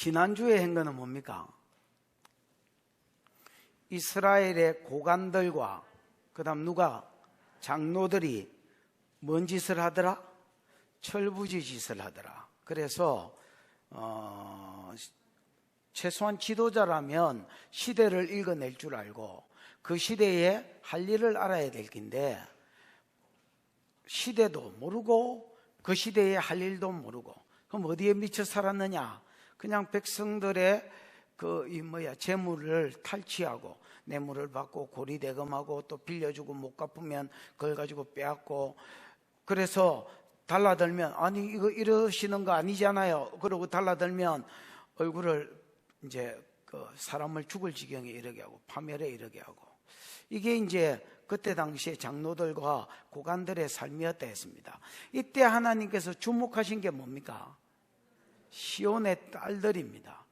지난주에 한 거는 뭡니까? 이스라엘의 고관들과 그다음 누가? 장로들이 뭔 짓을 하더라? 철부지 짓을 하더라. 그래서 최소한 지도자라면 시대를 읽어낼 줄 알고 그 시대에 할 일을 알아야 될 텐데 시대도 모르고 그 시대에 할 일도 모르고 그럼 어디에 미쳐 살았느냐? 그냥 백성들의 재물을 탈취하고 뇌물을 받고 고리대금하고 또 빌려주고 못 갚으면 그걸 가지고 빼앗고 그래서 달라들면 아니 이거 이러시는 거 아니잖아요. 그러고 달라들면 얼굴을 이제 사람을 죽을 지경에 이르게 하고 파멸에 이르게 하고 이게 이제 그때 당시에 장로들과 고관들의 삶이었다 했습니다. 이때 하나님께서 주목하신 게 뭡니까? 시온의 딸들입니다.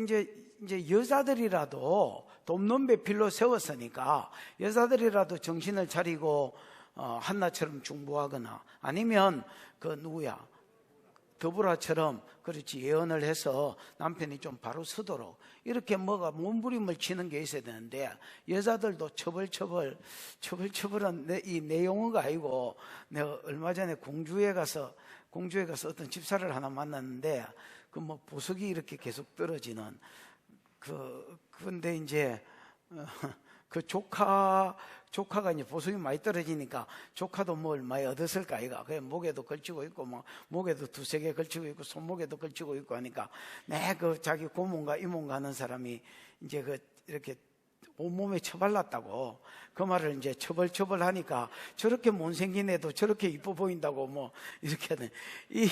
이제 여자들이라도 돕는 배필로 세웠으니까 여자들이라도 정신을 차리고 한나처럼 중보하거나 아니면 더불어처럼 그렇지 예언을 해서 남편이 좀 바로 서도록 이렇게 몸부림을 치는 게 있어야 되는데 여자들도 처벌은 이 내용어가 아니고 내가 얼마 전에 공주에 가서 어떤 집사를 하나 만났는데 보석이 이렇게 계속 떨어지는 근데 이제 그 조카가 이제 보석이 많이 떨어지니까 조카도 뭘 많이 얻었을까 아이가. 그냥 목에도 걸치고 있고 목에도 두세 개 걸치고 있고 손목에도 걸치고 있고 하니까 자기 고모인가 이모인가 하는 사람이 이제 이렇게 온몸에 처발랐다고 그 말을 이제 처벌하니까 저렇게 못생긴 애도 저렇게 이뻐 보인다고 이렇게 하는 이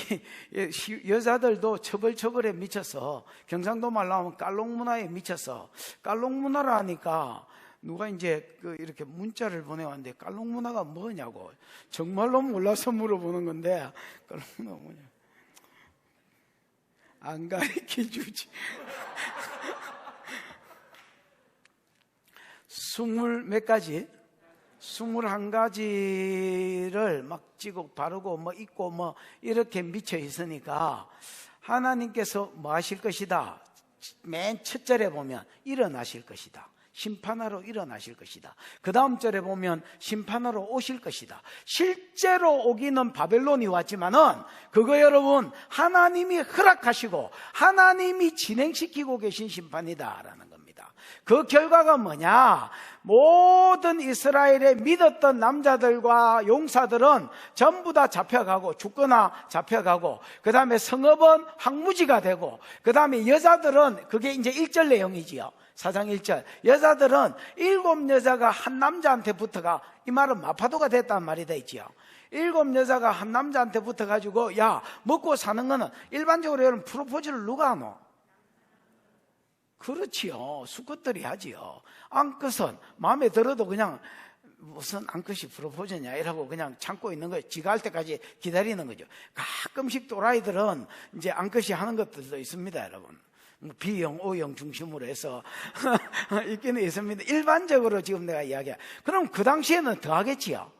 여자들도 처벌에 미쳐서 경상도 말로 하면 깔롱문화에 미쳐서 깔롱문화라 하니까 누가 이제 이렇게 문자를 보내왔는데 깔롱문화가 뭐냐고 정말로 몰라서 물어보는 건데 깔롱문화가 뭐냐 안 가르쳐주지. 20몇 가지? 21가지를 막 찍고 바르고 입고 이렇게 미쳐 있으니까 하나님께서 뭐 하실 것이다. 맨 첫 절에 보면 일어나실 것이다. 심판하러 일어나실 것이다. 그 다음 절에 보면 심판하러 오실 것이다. 실제로 오기는 바벨론이 왔지만은 그거 여러분 하나님이 허락하시고 하나님이 진행시키고 계신 심판이다라는 겁니다. 그 결과가 뭐냐? 모든 이스라엘에 믿었던 남자들과 용사들은 전부 다 잡혀가고 죽거나 잡혀가고 그 다음에 성읍은 황무지가 되고 그 다음에 여자들은 그게 이제 1절 내용이지요. 4장 1절 여자들은 7 여자가 한 남자한테 붙어가 이 말은 마파도가 됐단 말이 되지요. 7 여자가 한 남자한테 붙어가지고 야 먹고 사는 거는 일반적으로 여러분 프로포즈를 누가 하노? 그렇지요. 수컷들이 하지요. 암컷은 마음에 들어도 그냥 무슨 암컷이 프로포즈냐 이라고 그냥 참고 있는 거예요. 지가 할 때까지 기다리는 거죠. 가끔씩 또라이들은 이제 암컷이 하는 것들도 있습니다, 여러분. B형, O형 중심으로 해서 있기는 있습니다. 일반적으로 지금 내가 이야기해. 그럼 그 당시에는 더 하겠지요.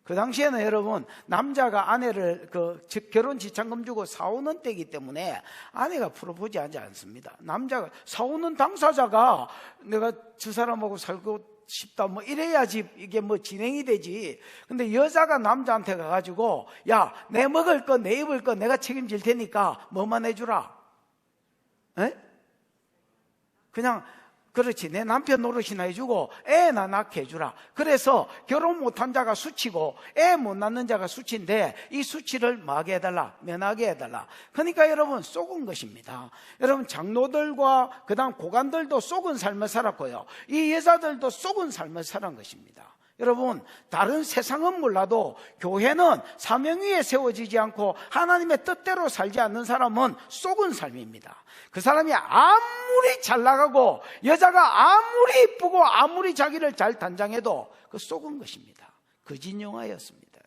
그 당시에는 여러분 남자가 아내를 결혼 지참금 주고 사오는 때이기 때문에 아내가 프로포즈 하지 않습니다. 남자가 사오는 당사자가 내가 저 사람하고 살고 싶다 이래야지 이게 진행이 되지. 근데 여자가 남자한테 가가지고 야 내 먹을 거 내 입을 거 내가 책임질 테니까 뭐만 해주라. 에? 그냥 그렇지 내 남편 노릇이나 해주고 애나 낳게 해주라. 그래서 결혼 못한 자가 수치고 애 못 낳는 자가 수치인데 이 수치를 뭐하게 해달라? 면하게 해달라. 그러니까 여러분 속은 것입니다. 여러분 장로들과 그 다음 고관들도 속은 삶을 살았고요 이 여자들도 속은 삶을 살은 것입니다. 여러분 다른 세상은 몰라도 교회는 사명 위에 세워지지 않고 하나님의 뜻대로 살지 않는 사람은 속은 삶입니다. 그 사람이 아무리 잘 나가고 여자가 아무리 이쁘고 아무리 자기를 잘 단장해도 그 속은 것입니다. 거짓 영화였습니다.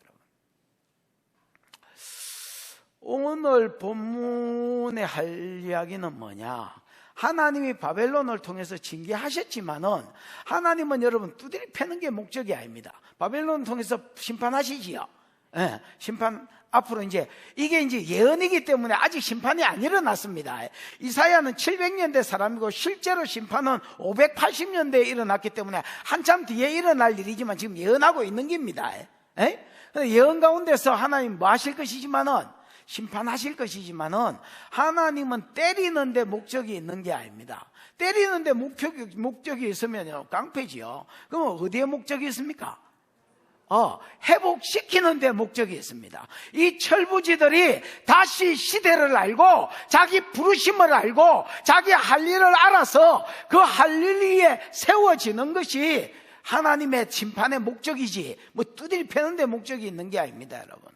여러분 오늘 본문에 할 이야기는 뭐냐? 하나님이 바벨론을 통해서 징계하셨지만은 하나님은 여러분 두드리 패는 게 목적이 아닙니다. 바벨론을 통해서 심판하시지요. 예, 심판 앞으로 이제 이게 이제 예언이기 때문에 아직 심판이 안 일어났습니다. 이사야는 700년대 사람이고 실제로 심판은 580년대에 일어났기 때문에 한참 뒤에 일어날 일이지만 지금 예언하고 있는 겁니다. 예? 예언 가운데서 하나님 뭐 하실 것이지만은 심판하실 것이지만은 하나님은 때리는데 목적이 있는 게 아닙니다. 때리는데 목적이 있으면요 깡패지요. 그럼 어디에 목적이 있습니까? 회복시키는 데 목적이 있습니다. 이 철부지들이 다시 시대를 알고 자기 부르심을 알고 자기 할 일을 알아서 그 할 일 위에 세워지는 것이 하나님의 심판의 목적이지 뭐 두드리 패는 데 목적이 있는 게 아닙니다, 여러분.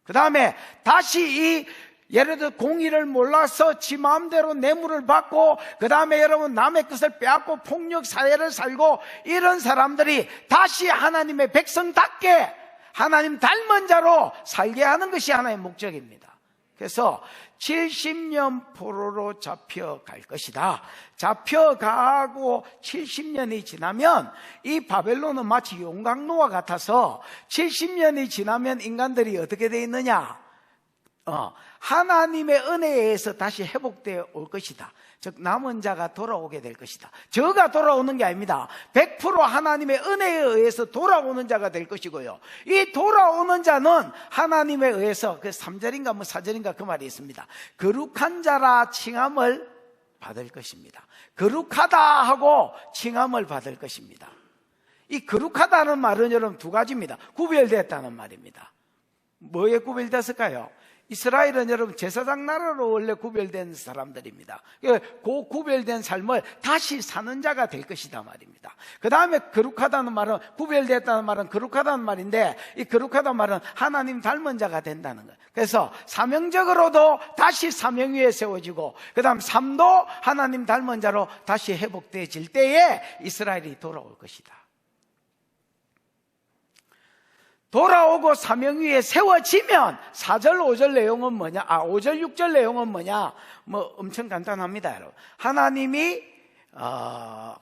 그 다음에 다시 예를 들어 공의를 몰라서 지 마음대로 뇌물을 받고 그 다음에 여러분 남의 것을 빼앗고 폭력 사회를 살고 이런 사람들이 다시 하나님의 백성답게 하나님 닮은 자로 살게 하는 것이 하나의 목적입니다. 그래서 70년 포로로 잡혀갈 것이다. 잡혀가고 70년이 지나면 이 바벨론은 마치 용광로와 같아서 70년이 지나면 인간들이 어떻게 되어 있느냐? 하나님의 은혜에 의해서 다시 회복되어 올 것이다. 즉 남은 자가 돌아오게 될 것이다. 저가 돌아오는 게 아닙니다. 100% 하나님의 은혜에 의해서 돌아오는 자가 될 것이고요. 이 돌아오는 자는 하나님에 의해서 그 3절인가 뭐 4절인가 그 말이 있습니다. 거룩한 자라 칭함을 받을 것입니다. 거룩하다 하고 칭함을 받을 것입니다. 이 거룩하다는 말은 여러분 두 가지입니다. 구별됐다는 말입니다. 뭐에 구별됐을까요? 이스라엘은 여러분 제사장 나라로 원래 구별된 사람들입니다. 그 구별된 삶을 다시 사는 자가 될 것이다 말입니다. 그 다음에 거룩하다는 말은 구별됐다는 말은 거룩하다는 말인데 이 거룩하다는 말은 하나님 닮은 자가 된다는 거예요. 그래서 사명적으로도 다시 사명 위에 세워지고 그 다음 삶도 하나님 닮은 자로 다시 회복되어질 때에 이스라엘이 돌아올 것이다. 돌아오고 사명 위에 세워지면 4절 5절 내용은 뭐냐? 5절 6절 내용은 뭐냐? 뭐 엄청 간단합니다, 여러분. 하나님이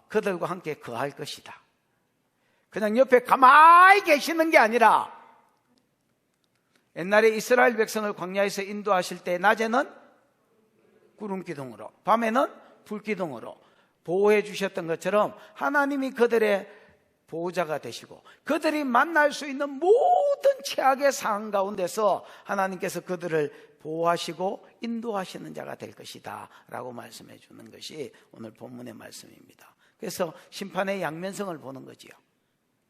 그들과 함께 거할 것이다. 그냥 옆에 가만히 계시는 게 아니라 옛날에 이스라엘 백성을 광야에서 인도하실 때 낮에는 구름 기둥으로 밤에는 불 기둥으로 보호해 주셨던 것처럼 하나님이 그들의 보호자가 되시고 그들이 만날 수 있는 모든 최악의 상황 가운데서 하나님께서 그들을 보호하시고 인도하시는 자가 될 것이다 라고 말씀해 주는 것이 오늘 본문의 말씀입니다. 그래서 심판의 양면성을 보는 거지요.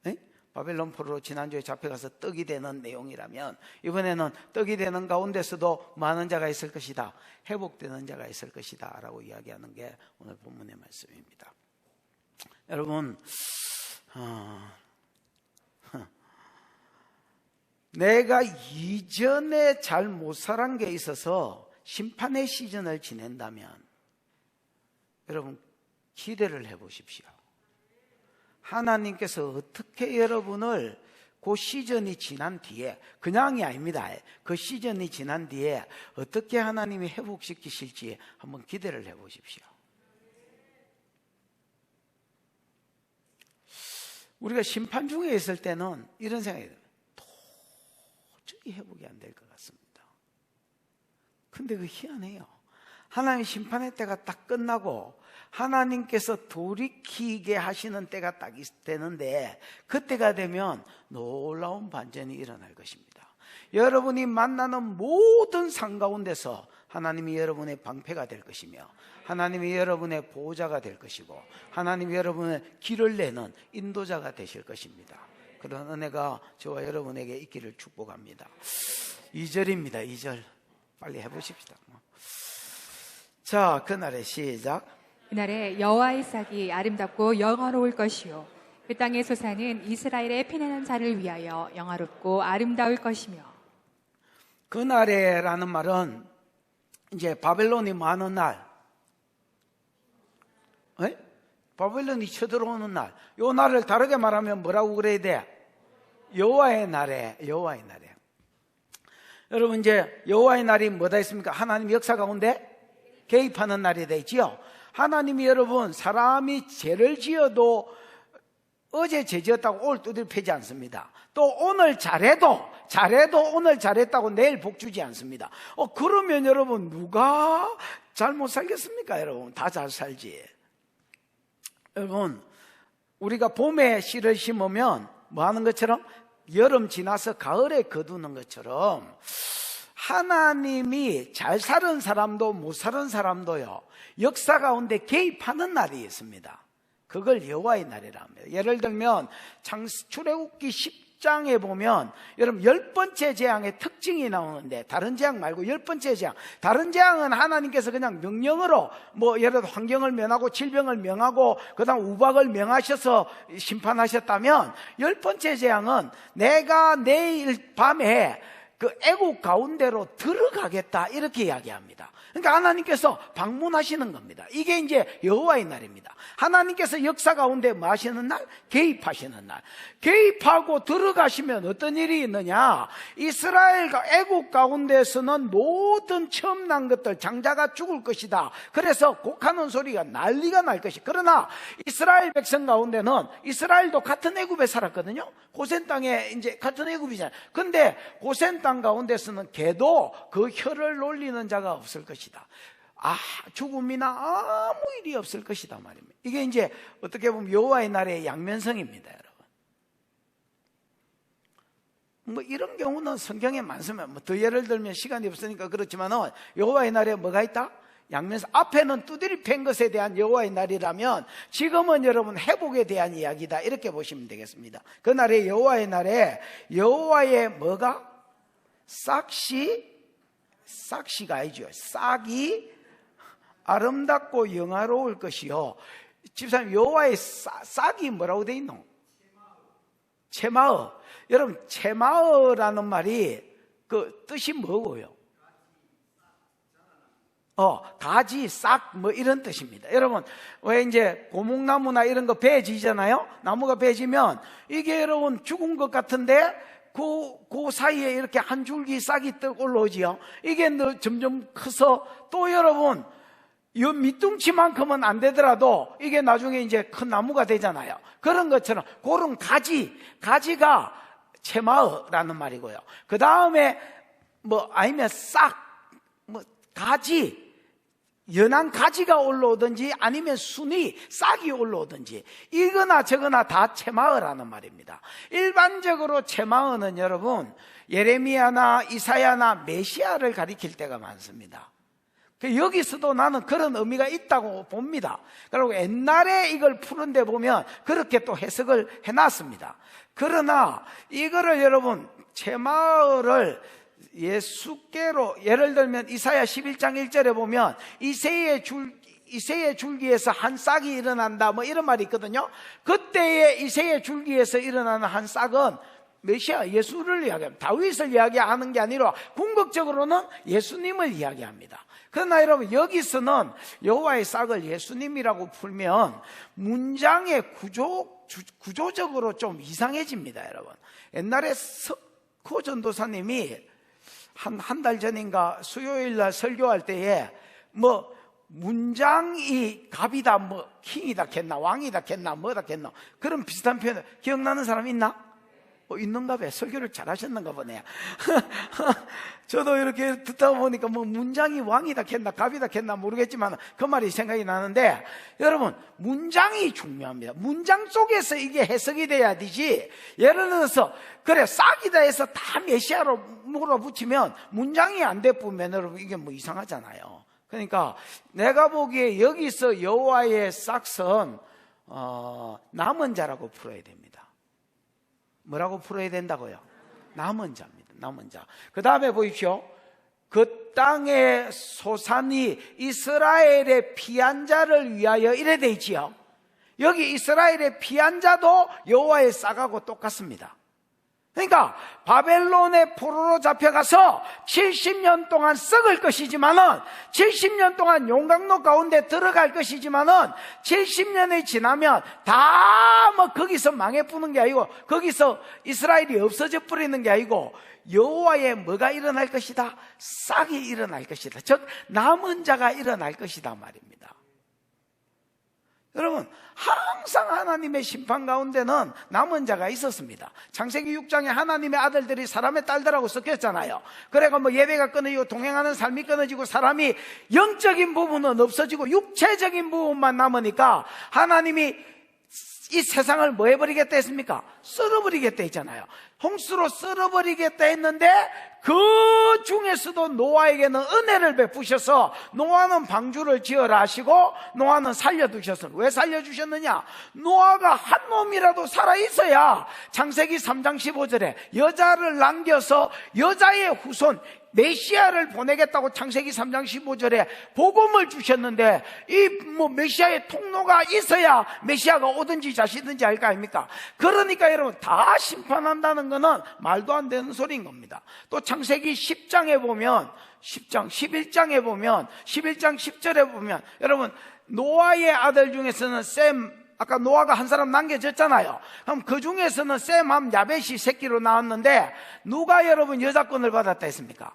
네? 바벨론 포로로 지난주에 잡혀가서 떡이 되는 내용이라면 이번에는 떡이 되는 가운데서도 많은 자가 있을 것이다, 회복되는 자가 있을 것이다 라고 이야기하는 게 오늘 본문의 말씀입니다. 여러분, 내가 이전에 잘 못 살은 게 있어서 심판의 시즌을 지낸다면 여러분 기대를 해보십시오. 하나님께서 어떻게 여러분을 그 시즌이 지난 뒤에, 그냥이 아닙니다, 그 시즌이 지난 뒤에 어떻게 하나님이 회복시키실지 한번 기대를 해보십시오. 우리가 심판 중에 있을 때는 이런 생각이 들어요. 도저히 회복이 안 될 것 같습니다. 근데 그 희한해요. 하나님 심판의 때가 딱 끝나고 하나님께서 돌이키게 하시는 때가 딱 되는데 그때가 되면 놀라운 반전이 일어날 것입니다. 여러분이 만나는 모든 상 가운데서 하나님이 여러분의 방패가 될 것이며 하나님이 여러분의 보호자가 될 것이고 하나님이 여러분의 길을 내는 인도자가 되실 것입니다. 그런 은혜가 저와 여러분에게 있기를 축복합니다. 2절입니다. 2절 빨리 해보십시다. 자, 그날의 시작. 그날에 여호와의 싹이 아름답고 영화로울 것이요 그 땅의 소산은 이스라엘의 피난한 자를 위하여 영화롭고 아름다울 것이며. 그날에라는 말은 이제 바벨론이 많은 날, 바벨론이 쳐들어오는 날, 요 날을 다르게 말하면 뭐라고 그래야 돼? 여호와의 날에, 여호와의 날에. 여러분 이제 여호와의 날이 뭐다 했습니까? 하나님 역사 가운데 개입하는 날이 되지요. 하나님이 여러분 사람이 죄를 지어도 어제 죄 지었다고 오늘 두드려 패지 않습니다. 또 오늘 잘해도 잘해도 오늘 잘했다고 내일 복 주지 않습니다. 그러면 여러분 누가 잘 못 살겠습니까? 여러분 다 잘 살지. 여러분 우리가 봄에 씨를 심으면 뭐 하는 것처럼 여름 지나서 가을에 거두는 것처럼 하나님이 잘 사는 사람도 못 사는 사람도요 역사 가운데 개입하는 날이 있습니다. 그걸 여호와의 날이라 합니다. 예를 들면 출애굽기 10장에 보면 여러분 10번째 재앙의 특징이 나오는데, 다른 재앙 말고 10번째 재앙, 다른 재앙은 하나님께서 그냥 명령으로 뭐 예를 들어 환경을 명하고 질병을 명하고 그 다음 우박을 명하셔서 심판하셨다면, 10번째 재앙은 내가 내일 밤에 그 애국 가운데로 들어가겠다 이렇게 이야기합니다. 그러니까 하나님께서 방문하시는 겁니다. 이게 이제 여호와의 날입니다. 하나님께서 역사 가운데 뭐 하시는 날? 개입하시는 날. 개입하고 들어가시면 어떤 일이 있느냐? 이스라엘과 애국 가운데서는 모든 처음 난 것들 장자가 죽을 것이다. 그래서 곡하는 소리가 난리가 날 것이. 그러나 이스라엘 백성 가운데는, 이스라엘도 같은 애굽에 살았거든요. 고센 땅에 이제 같은 애굽이잖아요. 근데 고센 땅 가운데서는 개도 그 혀를 놀리는 자가 없을 것이다. 죽음이나 아무 일이 없을 것이다 말입니다. 이게 이제 어떻게 보면 여호와의 날의 양면성입니다, 여러분. 뭐 이런 경우는 성경에 많습니다. 뭐 더 예를 들면 시간이 없으니까 그렇지만은 여호와의 날에 뭐가 있다? 양면성. 앞에는 두드리 팬 것에 대한 여호와의 날이라면 지금은 여러분 회복에 대한 이야기다 이렇게 보시면 되겠습니다. 그날의 여호와의 날에 여호와의 뭐가? 싹시가 아니죠. 싹이 아름답고 영화로울 것이요. 집사님, 여호와의 싹이 뭐라고 돼 있노? 체마어. 여러분, 체마어라는 말이 그 뜻이 뭐고요? 가지, 싹, 뭐 이런 뜻입니다. 여러분, 왜 이제 고목나무나 이런 거 베지잖아요? 나무가 베지면 이게 여러분 죽은 것 같은데 그 사이에 이렇게 한 줄기 싹이 떡 올라오지요. 이게 점점 커서 또 여러분 이 밑둥치만큼은 안 되더라도 이게 나중에 이제 큰 나무가 되잖아요. 그런 것처럼 그런 가지가 체마어라는 말이고요. 그 다음에 아니면 싹, 가지, 연한 가지가 올라오든지 아니면 순이 싹이 올라오든지 이거나 저거나 다 체마어라는 말입니다. 일반적으로 체마어는 여러분 예레미야나 이사야나 메시아를 가리킬 때가 많습니다. 여기서도 나는 그런 의미가 있다고 봅니다. 그리고 옛날에 이걸 푸는데 보면 그렇게 또 해석을 해놨습니다. 그러나 이거를 여러분 체마어를 예수께로, 예를 들면 이사야 11장 1절에 보면 이새의 줄기에서 한 싹이 일어난다 뭐 이런 말이 있거든요. 그때의 이새의 줄기에서 일어나는 한 싹은 메시아 예수를 이야기합니다. 다윗을 이야기하는 게 아니라 궁극적으로는 예수님을 이야기합니다. 그러나 여러분 여기서는 여호와의 싹을 예수님이라고 풀면 문장의 구조적으로 좀 이상해집니다. 여러분, 옛날에 석호 전도사님이 한 달 전인가 수요일날 설교할 때에 문장이 갑이다, 킹이다 겠나, 왕이다 겠나, 뭐다 겠나, 그런 비슷한 표현 기억나는 사람 있나? 있는가 봐. 설교를 잘하셨는가 보네요. 저도 이렇게 듣다 보니까 문장이 왕이다 겠나 갑이다 겠나 모르겠지만 그 말이 생각이 나는데, 여러분 문장이 중요합니다. 문장 속에서 이게 해석이 돼야 되지. 예를 들어서 그래 싹이다 해서 다 메시아로 몰아붙이면 문장이 안 되면 여러분 이게 이상하잖아요. 그러니까 내가 보기에 여기서 여호와의 싹은 남은 자라고 풀어야 됩니다. 뭐라고 풀어야 된다고요? 남은 자입니다. 남은 자. 그 다음에 보십시오. 그 땅의 소산이 이스라엘의 피한 자를 위하여 이래 돼 있지요. 여기 이스라엘의 피한 자도 여호와의 싹하고 똑같습니다. 그러니까 바벨론의 포로로 잡혀가서 70년 동안 썩을 것이지만은 70년 동안 용광로 가운데 들어갈 것이지만은 70년이 지나면 다 거기서 망해뿌는 게 아니고 거기서 이스라엘이 없어져 버리는 게 아니고 여호와의 뭐가 일어날 것이다? 싹이 일어날 것이다. 즉 남은 자가 일어날 것이다 말입니다. 여러분, 항상 하나님의 심판 가운데는 남은 자가 있었습니다. 창세기 6장에 하나님의 아들들이 사람의 딸들하고 섞였잖아요. 그래가 뭐 예배가 끊어지고 동행하는 삶이 끊어지고 사람이 영적인 부분은 없어지고 육체적인 부분만 남으니까 하나님이 이 세상을 뭐 해버리겠다 했습니까? 썰어버리겠다 했잖아요. 홍수로 썰어버리겠다 했는데 그 중에서도 노아에게는 은혜를 베푸셔서 노아는 방주를 지어라 하시고 노아는 살려두셨어요. 왜 살려주셨느냐? 노아가 한 놈이라도 살아있어야 창세기 3장 15절에 여자를 남겨서 여자의 후손 메시아를 보내겠다고 창세기 3장 15절에 복음을 주셨는데 이 메시아의 통로가 있어야 메시아가 오든지 자시든지 할 거 아닙니까? 그러니까 여러분 다 심판한다는 거는 말도 안 되는 소리인 겁니다. 또 창세기 10장에 보면 11장에 보면 11장 10절에 보면 여러분 노아의 아들 중에서는 아까 노아가 한 사람 남겨졌잖아요. 그럼 그 중에서는 셈함 야벳이 새끼로 나왔는데 누가 여러분 여자권을 받았다 했습니까?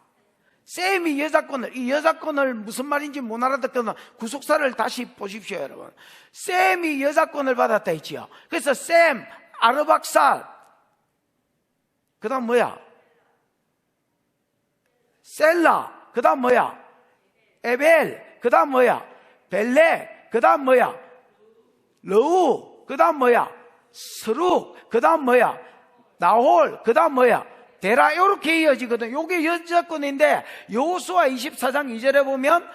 셈이 이 여자권을 무슨 말인지 못 알아듣거나 구속사를 다시 보십시오, 여러분. 셈이 여자권을 받았다 했지요. 그래서 셈, 아르박살, 그 다음 뭐야? 셀라, 그 다음 뭐야? 에벨, 그 다음 뭐야? 벨렉, 그 다음 뭐야? 러우, 그 다음 뭐야? 스룩, 그 다음 뭐야? 나홀, 그 다음 뭐야? 데라, 이렇게 이어지거든. 요게 여자권인데 여호수아 24장 2절에 보면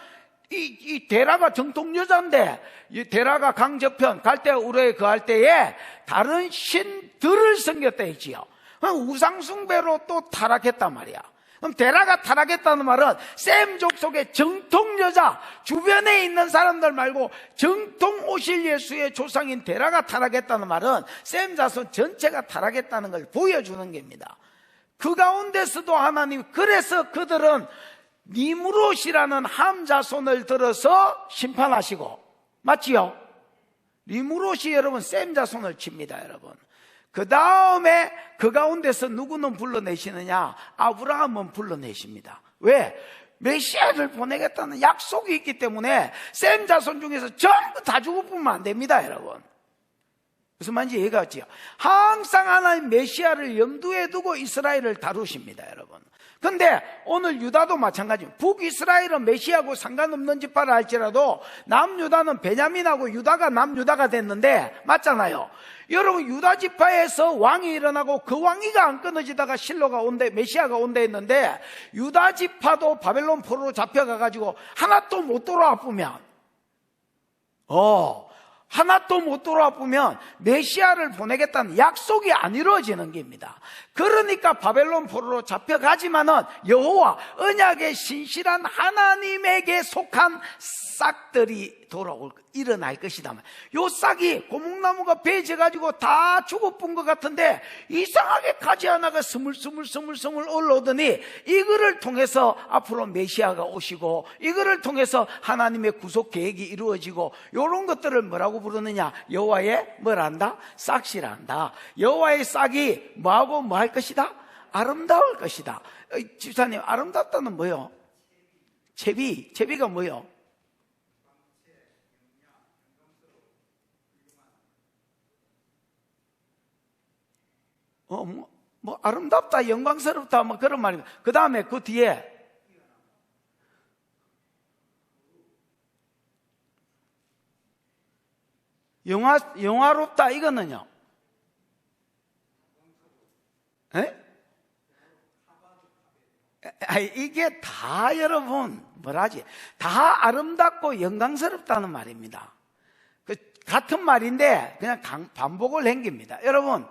이 데라가 정통 여자인데 이 데라가 강저편 갈대 우르에 거할 때에 다른 신들을 섬겼다 했지요. 우상숭배로 또 타락했단 말이야. 그럼 데라가 타락했다는 말은 셈 족속의 정통 여자 주변에 있는 사람들 말고 정통 오실 예수의 조상인 데라가 타락했다는 말은 셈 자손 전체가 타락했다는 걸 보여주는 겁니다. 그 가운데서도 하나님, 그래서 그들은 니무롯이라는 함 자손을 들어서 심판하시고, 맞지요? 니무롯이 여러분 셈 자손을 칩니다, 여러분. 그 다음에 그 가운데서 누구는 불러내시느냐? 아브라함은 불러내십니다. 왜? 메시아를 보내겠다는 약속이 있기 때문에 셈 자손 중에서 전부 다 죽어보면 안 됩니다, 여러분. 무슨 말인지 이해가 갔지요? 항상 하나님 메시아를 염두에 두고 이스라엘을 다루십니다, 여러분. 근데 오늘 유다도 마찬가지입니다. 북이스라엘은 메시아하고 상관없는 지파라 할지라도 남유다는 베냐민하고 유다가 남유다가 됐는데, 맞잖아요. 여러분, 유다 지파에서 왕이 일어나고 그 왕위가 안 끊어지다가 실로가 온대, 메시아가 온대 했는데 유다 지파도 바벨론 포로로 잡혀가가지고 하나도 못 돌아와 보면 하나도 못 돌아보면 메시아를 보내겠다는 약속이 안 이루어지는 겁니다. 그러니까 바벨론 포로로 잡혀가지만은 여호와 언약의 신실한 하나님에게 속한 싹들이 일어날 것이다. 요 싹이 고목나무가 베져가지고 다 죽어본 것 같은데 이상하게 가지 하나가 스물스물 올라오더니 이거를 통해서 앞으로 메시아가 오시고 이거를 통해서 하나님의 구속 계획이 이루어지고 요런 것들을 뭐라고 부르느냐? 여호와의 뭐란다? 싹이란다. 여호와의 싹이 뭐하고 뭐 할 것이다? 아름다울 것이다. 집사님, 아름답다는 뭐요? 제비가 뭐요? 뭐 아름답다, 영광스럽다, 뭐 그런 말입니다. 그 다음에 그 뒤에 영화롭다, 이거는요? 이게 다 여러분 뭐라지? 다 아름답고 영광스럽다는 말입니다. 같은 말인데 그냥 반복을 한 겁니다. 여러분,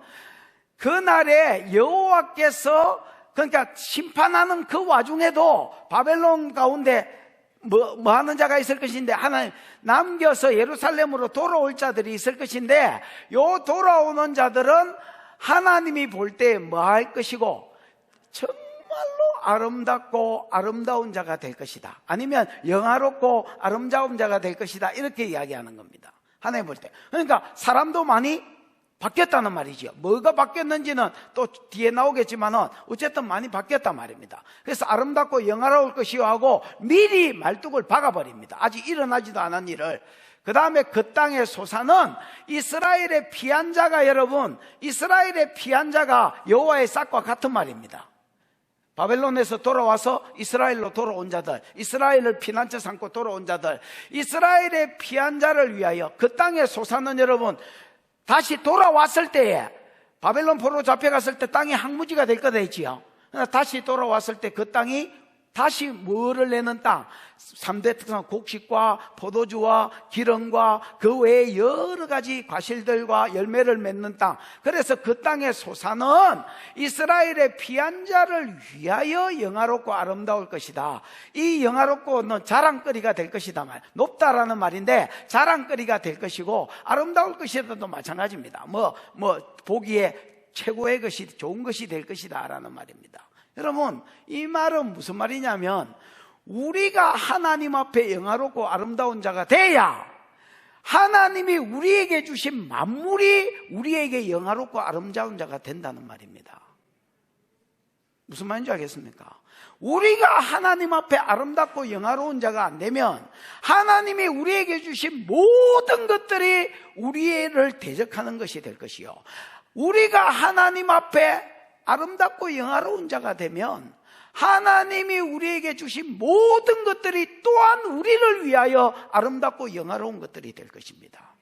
그날에 여호와께서 그러니까 심판하는 그 와중에도 바벨론 가운데 뭐 하는 자가 있을 것인데 하나님 남겨서 예루살렘으로 돌아올 자들이 있을 것인데 요 돌아오는 자들은 하나님이 볼 때 뭐 할 것이고 정말로 아름답고 아름다운 자가 될 것이다. 아니면 영화롭고 아름다운 자가 될 것이다. 이렇게 이야기하는 겁니다. 하나님 볼 때. 그러니까 사람도 많이 바뀌었다는 말이죠. 뭐가 바뀌었는지는 또 뒤에 나오겠지만은 어쨌든 많이 바뀌었단 말입니다. 그래서 아름답고 영화로울 것이요 하고 미리 말뚝을 박아버립니다. 아직 일어나지도 않은 일을. 그 다음에 그 땅의 소사는 이스라엘의 피한 자가, 여러분, 이스라엘의 피한 자가 여호와의 싹과 같은 말입니다. 바벨론에서 돌아와서 이스라엘로 돌아온 자들, 이스라엘을 피난처 삼고 돌아온 자들, 이스라엘의 피한 자를 위하여 그 땅의 소사는 여러분 다시 돌아왔을 때에, 바벨론 포로 잡혀갔을 때 땅이 항무지가 될 거다 했지요. 다시 돌아왔을 때 그 땅이 다시 뭐를 내는 땅, 3대 특성 곡식과 포도주와 기름과 그 외에 여러 가지 과실들과 열매를 맺는 땅. 그래서 그 땅의 소사는 이스라엘의 피한 자를 위하여 영화롭고 아름다울 것이다. 이 영화롭고는 자랑거리가 될 것이다. 높다라는 말인데 자랑거리가 될 것이고 아름다울 것이다도 마찬가지입니다. 보기에 최고의 것이, 좋은 것이 될 것이다 라는 말입니다. 여러분, 이 말은 무슨 말이냐면 우리가 하나님 앞에 영화롭고 아름다운 자가 돼야 하나님이 우리에게 주신 만물이 우리에게 영화롭고 아름다운 자가 된다는 말입니다. 무슨 말인지 알겠습니까? 우리가 하나님 앞에 아름답고 영화로운 자가 안 되면 하나님이 우리에게 주신 모든 것들이 우리를 대적하는 것이 될 것이요, 우리가 하나님 앞에 아름답고 영화로운 자가 되면 하나님이 우리에게 주신 모든 것들이 또한 우리를 위하여 아름답고 영화로운 것들이 될 것입니다.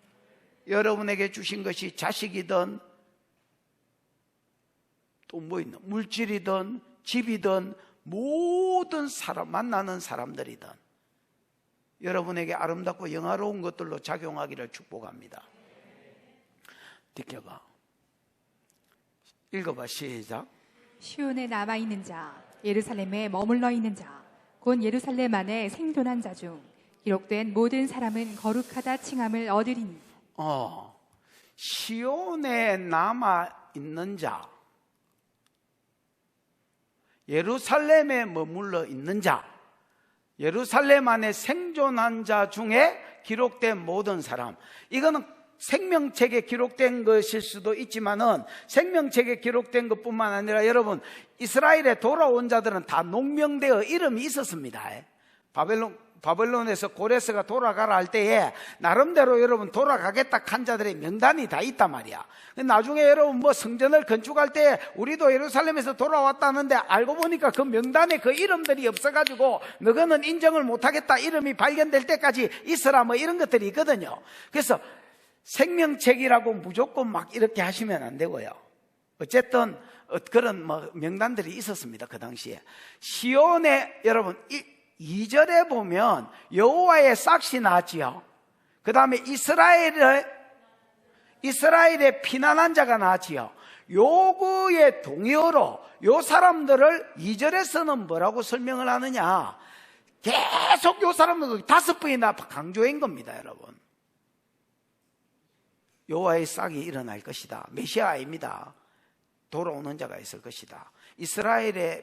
여러분에게 주신 것이 자식이든 또 뭐 있나, 물질이든 집이든 모든 사람, 만나는 사람들이든 여러분에게 아름답고 영화로운 것들로 작용하기를 축복합니다. 지켜봐. 읽어봐. 시작. 시온에 남아있는 자, 예루살렘에 머물러 있는 자, 곧 예루살렘 안에 생존한 자 중 기록된 모든 사람은 거룩하다 칭함을 얻으리니. 시온에 남아있는 자, 예루살렘에 머물러 있는 자, 예루살렘 안에 생존한 자 중에 기록된 모든 사람. 이거는 생명책에 기록된 것일 수도 있지만은 생명책에 기록된 것뿐만 아니라 여러분, 이스라엘에 돌아온 자들은 다 농명되어 이름이 있었습니다. 바벨론에서 고레스가 돌아가라 할 때에 나름대로 여러분 돌아가겠다 한 자들의 명단이 다 있단 말이야. 나중에 여러분 성전을 건축할 때 우리도 예루살렘에서 돌아왔다는데 알고 보니까 그 명단에 그 이름들이 없어가지고 너희는 인정을 못하겠다, 이름이 발견될 때까지 있어라, 이런 것들이 있거든요. 그래서 생명책이라고 무조건 막 이렇게 하시면 안 되고요. 어쨌든 그런 명단들이 있었습니다. 그 당시에. 시온에 여러분 2절에 보면 여호와의 싹이 나왔지요. 그 다음에 이스라엘의 피난한 자가 나왔지요. 요거의 동의어로 요 사람들을 2절에서는 뭐라고 설명을 하느냐, 계속 요 사람들 5번이나 강조한 겁니다. 여러분, 여호와의 싹이 일어날 것이다. 메시아입니다. 돌아오는 자가 있을 것이다. 이스라엘의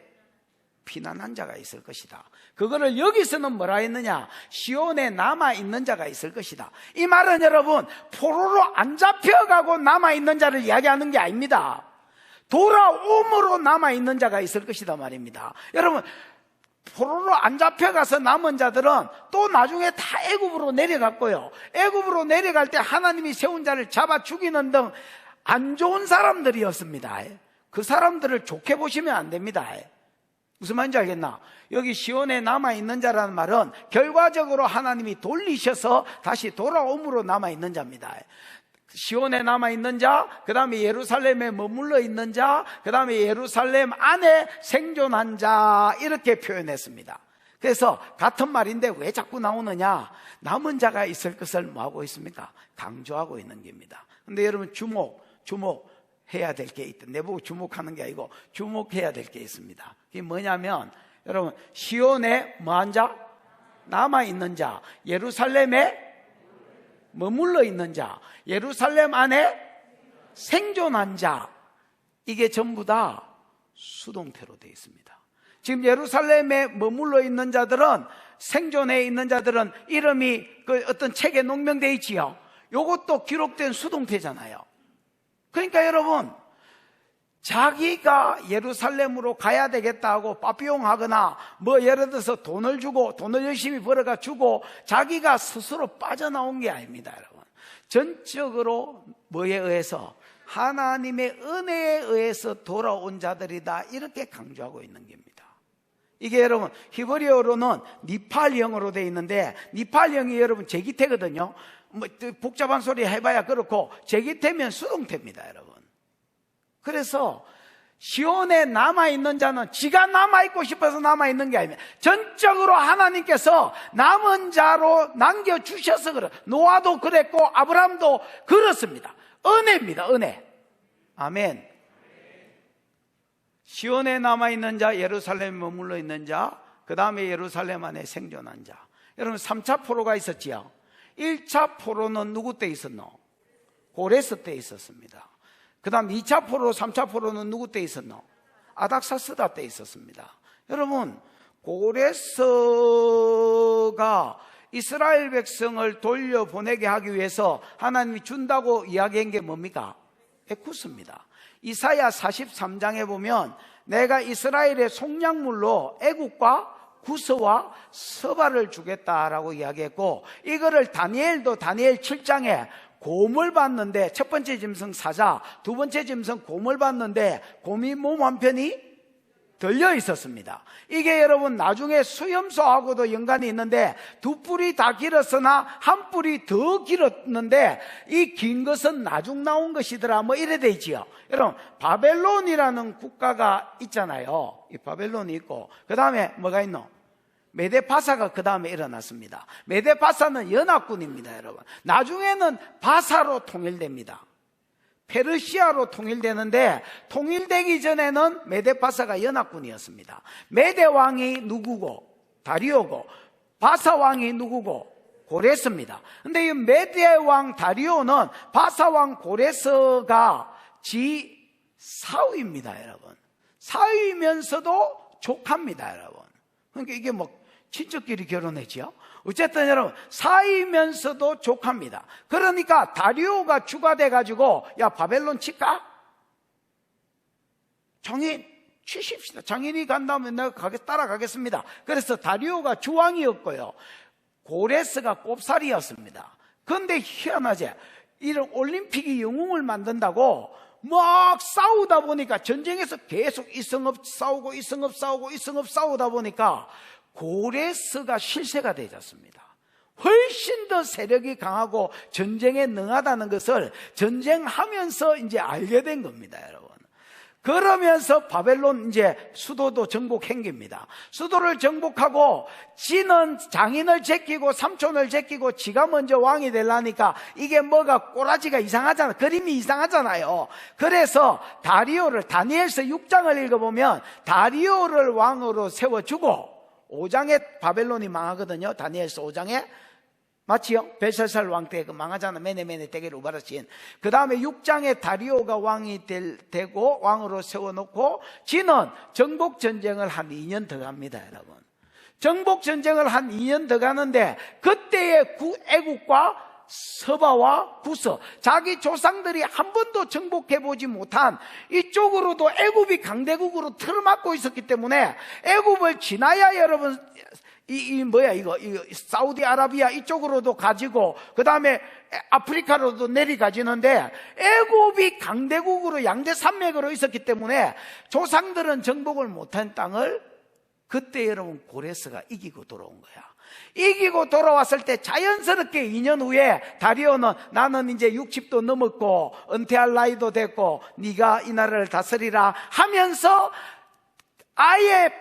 피난한 자가 있을 것이다. 그거를 여기서는 뭐라 했느냐, 시온에 남아있는 자가 있을 것이다. 이 말은 여러분 포로로 안 잡혀가고 남아있는 자를 이야기하는 게 아닙니다. 돌아옴으로 남아있는 자가 있을 것이다 말입니다. 여러분, 포로로 안 잡혀가서 남은 자들은 또 나중에 다 애굽으로 내려갔고요, 애굽으로 내려갈 때 하나님이 세운 자를 잡아 죽이는 등 안 좋은 사람들이었습니다. 그 사람들을 좋게 보시면 안 됩니다. 무슨 말인지 알겠나? 여기 시온에 남아있는 자라는 말은 결과적으로 하나님이 돌리셔서 다시 돌아옴으로 남아있는 자입니다. 시온에 남아있는 자, 그 다음에 예루살렘에 머물러 있는 자, 그 다음에 예루살렘 안에 생존한 자, 이렇게 표현했습니다. 그래서 같은 말인데 왜 자꾸 나오느냐, 남은 자가 있을 것을 뭐하고 있습니까? 강조하고 있는 겁니다. 근데 여러분 주목해야 될 게 있다. 내보고 주목하는 게 아니고 주목해야 될 게 있습니다. 그게 뭐냐면 여러분, 시온에 뭐한 자? 남아있는 자, 예루살렘에 머물러 있는 자, 예루살렘 안에 생존한 자, 이게 전부 다 수동태로 되어 있습니다. 지금 예루살렘에 머물러 있는 자들은, 생존해 있는 자들은 이름이 그 어떤 책에 농명되어 있지요. 요것도 기록된 수동태잖아요. 그러니까 여러분, 자기가 예루살렘으로 가야 되겠다 하고 빠삐용하거나 뭐 예를 들어서 돈을 열심히 벌어가 주고 자기가 스스로 빠져나온 게 아닙니다, 여러분. 전적으로 뭐에 의해서? 하나님의 은혜에 의해서 돌아온 자들이다, 이렇게 강조하고 있는 겁니다. 이게 여러분 히브리어로는 니팔형으로 되어 있는데, 니팔형이 여러분 제기태거든요. 뭐 복잡한 소리 해봐야 그렇고 제기태면 수동태입니다, 여러분. 그래서 시온에 남아있는 자는 지가 남아있고 싶어서 남아있는 게 아닙니다. 전적으로 하나님께서 남은 자로 남겨주셔서 그래. 노아도 그랬고 아브라함도 그렇습니다. 은혜입니다, 은혜. 아멘. 시온에 남아있는 자, 예루살렘에 머물러 있는 자, 그 다음에 예루살렘 안에 생존한 자. 여러분 3차 포로가 있었지요. 1차 포로는 누구 때 있었노? 고레스 때 있었습니다. 그 다음 2차 포로, 3차 포로는 누구 때 있었노? 아닥사스다 때 있었습니다. 여러분, 고레스가 이스라엘 백성을 돌려보내게 하기 위해서 하나님이 준다고 이야기한 게 뭡니까? 에쿠스입니다. 이사야 43장에 보면 내가 이스라엘의 속량물로 애국과 구스와 서바를 주겠다라고 이야기했고, 이거를 다니엘도 다니엘 7장에 곰을 봤는데, 첫 번째 짐승 사자, 두 번째 짐승 곰을 봤는데 곰이 몸 한편이 들려 있었습니다. 이게 여러분 나중에 수염소하고도 연관이 있는데, 두 뿔이 다 길었으나 한 뿔이 더 길었는데 이 긴 것은 나중 나온 것이더라, 뭐 이래 돼 있지요. 여러분 바벨론이라는 국가가 있잖아요. 이 바벨론이 있고 그 다음에 뭐가 있노? 메데바사가 그 다음에 일어났습니다. 메데바사는 연합군입니다, 여러분. 나중에는 바사로 통일됩니다. 페르시아로 통일되는데, 통일되기 전에는 메데바사가 연합군이었습니다. 메데 왕이 누구고? 다리오고, 바사 왕이 누구고? 고레스입니다. 근데 이 메데 왕 다리오는 바사 왕 고레스가 지 사위입니다, 여러분. 사위면서도 조카입니다, 여러분. 그러니까 이게 뭐 친척끼리 결혼했지요. 어쨌든 여러분 사이면서도 조카입니다. 그러니까 다리오가 추가돼 가지고 야 바벨론 칠까? 장인 치십시다. 장인이 간다면 내가 따라가겠습니다. 그래서 다리오가 주왕이었고요, 고레스가 꼽살이였습니다. 그런데 희한하지, 이런 올림픽이 영웅을 만든다고 막 싸우다 보니까, 전쟁에서 계속 이성업 싸우고 이성업 싸우고 이성업 싸우다 보니까 고레스가 실세가 되졌습니다. 훨씬 더 세력이 강하고 전쟁에 능하다는 것을 전쟁하면서 이제 알게 된 겁니다, 여러분. 그러면서 바벨론 이제 수도도 정복한 겁니다. 수도를 정복하고 지는 장인을 제끼고 삼촌을 제끼고 지가 먼저 왕이 되려니까 이게 뭐가 꼬라지가 이상하잖아. 그림이 이상하잖아요. 그래서 다리오를, 다니엘서 6장을 읽어보면 다리오를 왕으로 세워주고, 5장에 바벨론이 망하거든요. 다니엘서 5장에. 맞지요? 벨사살 왕 때 그 망하잖아. 메네메네 대게를 우바라신. 그 다음에 6장에 다리오가 왕이 되고 왕으로 세워놓고 지는 정복전쟁을 한 2년 더 갑니다, 여러분. 정복전쟁을 한 2년 더 가는데 그때의 애국과 서바와 구서, 자기 조상들이 한 번도 정복해보지 못한 이쪽으로도 애굽이 강대국으로 틀어막고 있었기 때문에 애굽을 지나야 여러분 이거 사우디아라비아 이쪽으로도 가지고 그 다음에 아프리카로도 내려가지는데, 애굽이 강대국으로 양대산맥으로 있었기 때문에 조상들은 정복을 못한 땅을 그때 여러분 고레스가 이기고 돌아온 거야. 이기고 돌아왔을 때 자연스럽게 2년 후에 다리오는 나는 이제 60도 넘었고 은퇴할 나이도 됐고 네가 이 나라를 다스리라 하면서 아예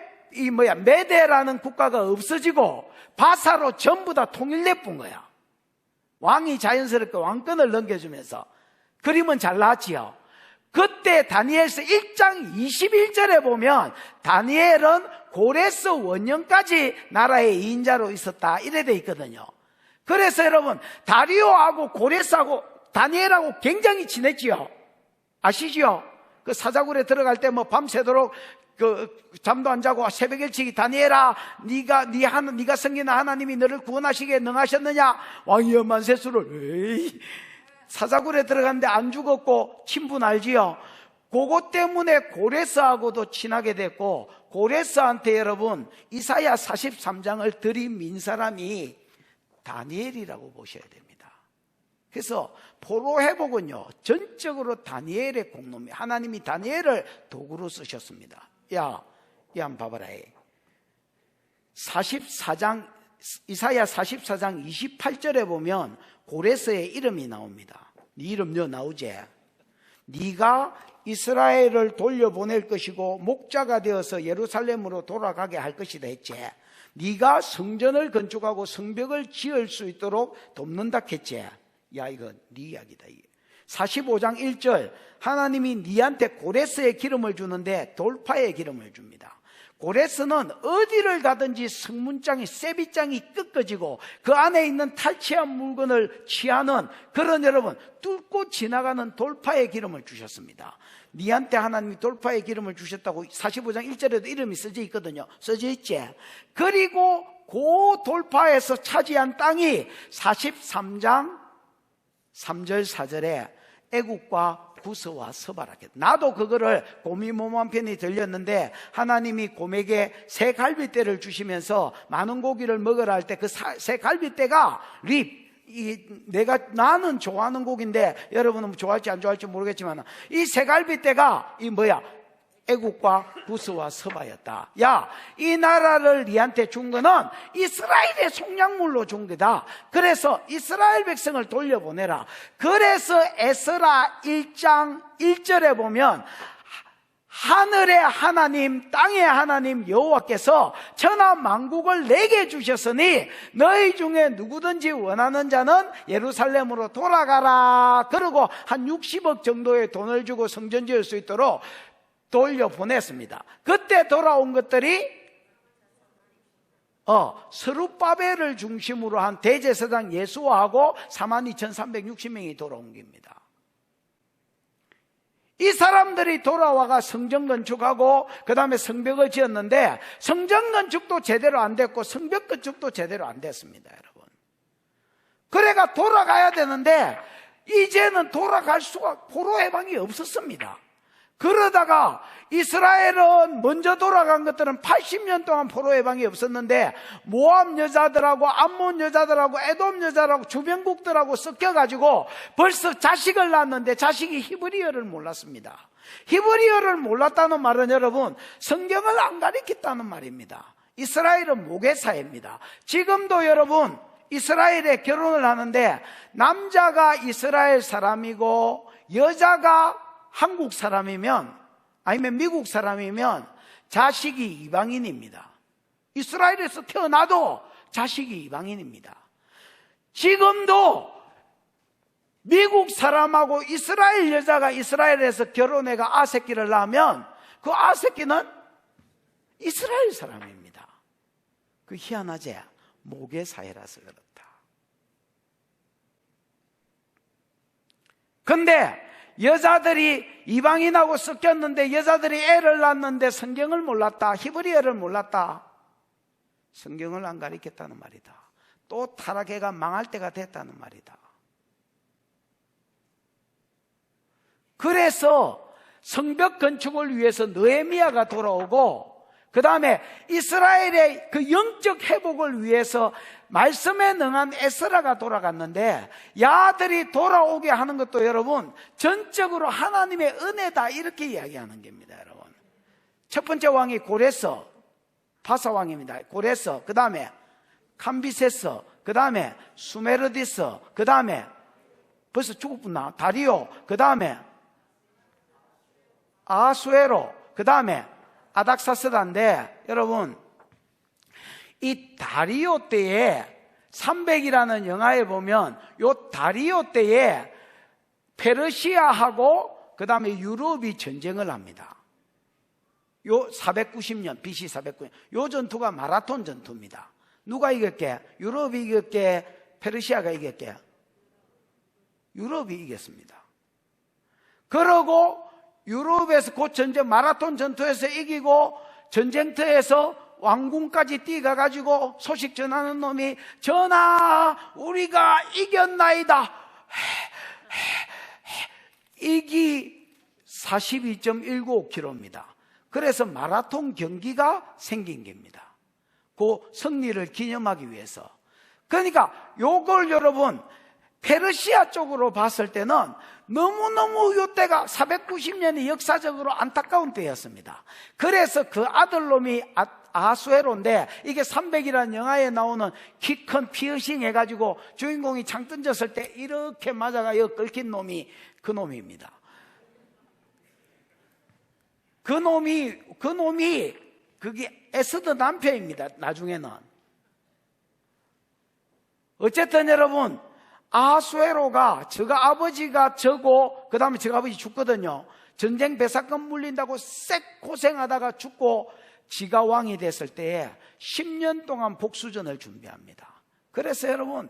메데라는 국가가 없어지고 바사로 전부 다 통일돼본 거야. 왕이 자연스럽게 왕권을 넘겨주면서. 그림은 잘 나왔지요. 그때 다니엘서 1장 21절에 보면 다니엘은 고레스 원년까지 나라의 2인자로 있었다, 이래 돼 있거든요. 그래서 여러분 다리오하고 고레스하고 다니엘하고 굉장히 친했지요. 아시지요? 그 사자굴에 들어갈 때 뭐 밤새도록 잠도 안 자고 새벽 일찍이 다니엘아, 네가 섬기는 하나님이 너를 구원하시기에 능하셨느냐? 왕이 엄한 세수를. 사자굴에 들어갔는데 안 죽었고 친분 알지요? 그것 때문에 고레스하고도 친하게 됐고, 고레스한테 여러분 이사야 43장을 들이민 사람이 다니엘이라고 보셔야 됩니다. 그래서 포로 회복은요, 전적으로 다니엘의 공로입니다. 하나님이 다니엘을 도구로 쓰셨습니다. 야, 이 한번 봐봐라. 44장, 이사야 44장 28절에 보면 고레스의 이름이 나옵니다. 네 이름요 나오지? 네가 이스라엘을 돌려보낼 것이고 목자가 되어서 예루살렘으로 돌아가게 할 것이다 했지. 네가 성전을 건축하고 성벽을 지을 수 있도록 돕는다 했지. 야, 이거 네 이야기다. 45장 1절, 하나님이 네한테 고레스의 기름을 주는데 돌파의 기름을 줍니다. 고레스는 어디를 가든지 성문장이, 세비장이 꺾어지고 그 안에 있는 탈취한 물건을 취하는 그런 여러분 뚫고 지나가는 돌파의 기름을 주셨습니다. 니한테 하나님이 돌파의 기름을 주셨다고 45장 1절에도 이름이 써져 있거든요. 써져 있지. 그리고 그 돌파에서 차지한 땅이 43장 3절 4절에 애국과 구스와 서바라겠다. 나도 그거를 곰이 몸한 편이 들렸는데 하나님이 곰에게 새 갈빗대를 주시면서 많은 고기를 먹으라 할 때 그 새 갈빗대가 나는 좋아하는 고기인데 여러분은 좋아할지 안 좋아할지 모르겠지만 이 새 갈빗대가 애국과 구스와 서바였다. 야, 이 나라를 니한테 준 거는 이스라엘의 속량물로 준 거다. 그래서 이스라엘 백성을 돌려보내라. 그래서 에스라 1장 1절에 보면 하늘의 하나님, 땅의 하나님 여호와께서 천하 만국을 내게 주셨으니 너희 중에 누구든지 원하는 자는 예루살렘으로 돌아가라. 그리고 한 60억 정도의 돈을 주고 성전 지을 수 있도록 돌려보냈습니다. 그때 돌아온 것들이 스룹바벨을 중심으로 한 대제사장 예수아하고 42,360명이 돌아온 겁니다. 이 사람들이 돌아와가 성전 건축하고 그 다음에 성벽을 지었는데 성전 건축도 제대로 안 됐고 성벽 건축도 제대로 안 됐습니다. 여러분, 그래가 돌아가야 되는데 이제는 돌아갈 수가 포로 해방이 없었습니다. 그러다가 이스라엘은 먼저 돌아간 것들은 80년 동안 포로 해방이 없었는데 모압 여자들하고 암몬 여자들하고 에돔 여자들하고 주변국들하고 섞여가지고 벌써 자식을 낳았는데 자식이 히브리어를 몰랐습니다. 히브리어를 몰랐다는 말은 여러분 성경을 안 가르쳤다는 말입니다. 이스라엘은 모계사회입니다. 지금도 여러분 이스라엘에 결혼을 하는데 남자가 이스라엘 사람이고 여자가 한국 사람이면 아니면 미국 사람이면 자식이 이방인입니다. 이스라엘에서 태어나도 자식이 이방인입니다. 지금도 미국 사람하고 이스라엘 여자가 이스라엘에서 결혼해가 아새끼를 낳으면 그 아새끼는 이스라엘 사람입니다. 그 희한하지? 모계사회라서 그렇다. 근데 여자들이 이방인하고 섞였는데 여자들이 애를 낳았는데 성경을 몰랐다. 히브리어를 몰랐다. 성경을 안 가르쳤다는 말이다. 또 타락해가 망할 때가 됐다는 말이다. 그래서 성벽 건축을 위해서 느헤미야가 돌아오고 그 다음에 이스라엘의 그 영적 회복을 위해서 말씀에 능한 에스라가 돌아갔는데 야들이 돌아오게 하는 것도 여러분 전적으로 하나님의 은혜다 이렇게 이야기하는 겁니다. 여러분, 첫 번째 왕이 고레스 바사 왕입니다. 고레스, 그 다음에 캄비세스, 그 다음에 수메르디스, 그 다음에 벌써 죽었구나 다리오, 그 다음에 아수에로, 그 다음에 아닥사스다인데 여러분 이 다리오 때에 300이라는 영화에 보면 요 다리오 때에 페르시아하고 그 다음에 유럽이 전쟁을 합니다. 요 490년 BC 490년 요 전투가 마라톤 전투입니다. 누가 이겼게? 유럽이 이겼게? 페르시아가 이겼게? 유럽이 이겼습니다. 그러고 유럽에서 그 전쟁 마라톤 전투에서 이기고 전쟁터에서 왕궁까지 뛰어가가지고 소식 전하는 놈이 전하 우리가 이겼나이다. 이기 42.195km입니다. 그래서 마라톤 경기가 생긴 겁니다. 그 승리를 기념하기 위해서. 그러니까 요걸 여러분 페르시아 쪽으로 봤을 때는 너무너무 이때가 490년이 역사적으로 안타까운 때였습니다. 그래서 그 아들놈이 아하수에로인데, 이게 300이라는 영화에 나오는 키 큰 피어싱 해가지고 주인공이 창 던졌을 때 이렇게 맞아가 여기 긁힌 놈이 그 놈입니다. 그 놈이 그게 에스더 남편입니다. 나중에는. 어쨌든 여러분, 아하수에로가 저가 아버지가 저고, 그 다음에 저가 아버지 죽거든요. 전쟁 배사건 물린다고 쎄 고생하다가 죽고 지가 왕이 됐을 때에 10년 동안 복수전을 준비합니다. 그래서 여러분,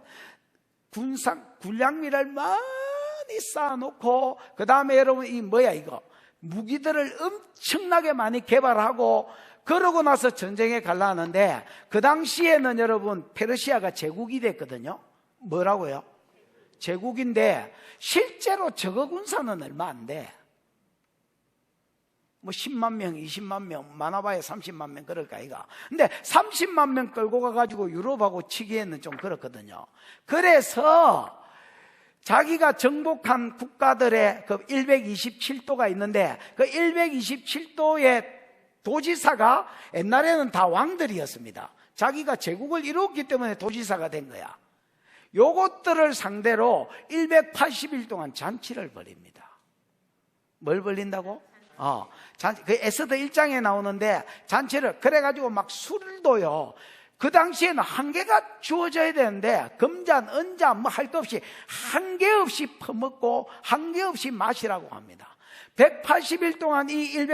군량미를 많이 쌓아놓고, 그 다음에 여러분 이거 무기들을 엄청나게 많이 개발하고, 그러고 나서 전쟁에 갈라 하는데, 그 당시에는 여러분 페르시아가 제국이 됐거든요. 뭐라고요? 제국인데 실제로 적어 군사는 얼마 안 돼. 뭐 10만 명, 20만 명, 많아봐야 30만 명 그럴까 이가. 근데 30만 명 끌고 가가지고 유럽하고 치기에는 좀 그렇거든요. 그래서 자기가 정복한 국가들의 그 127도가 있는데, 그 127도의 도지사가 옛날에는 다 왕들이었습니다. 자기가 제국을 이뤘기 때문에 도지사가 된 거야. 요것들을 상대로 180일 동안 잔치를 벌입니다. 뭘 벌린다고? 그 에스더 1장에 나오는데, 잔치를, 그래가지고 막 술도요, 그 당시에는 한계가 주어져야 되는데, 금잔, 은잔, 뭐 할 것 없이, 한계 없이 퍼먹고, 한계 없이 마시라고 합니다. 180일 동안 이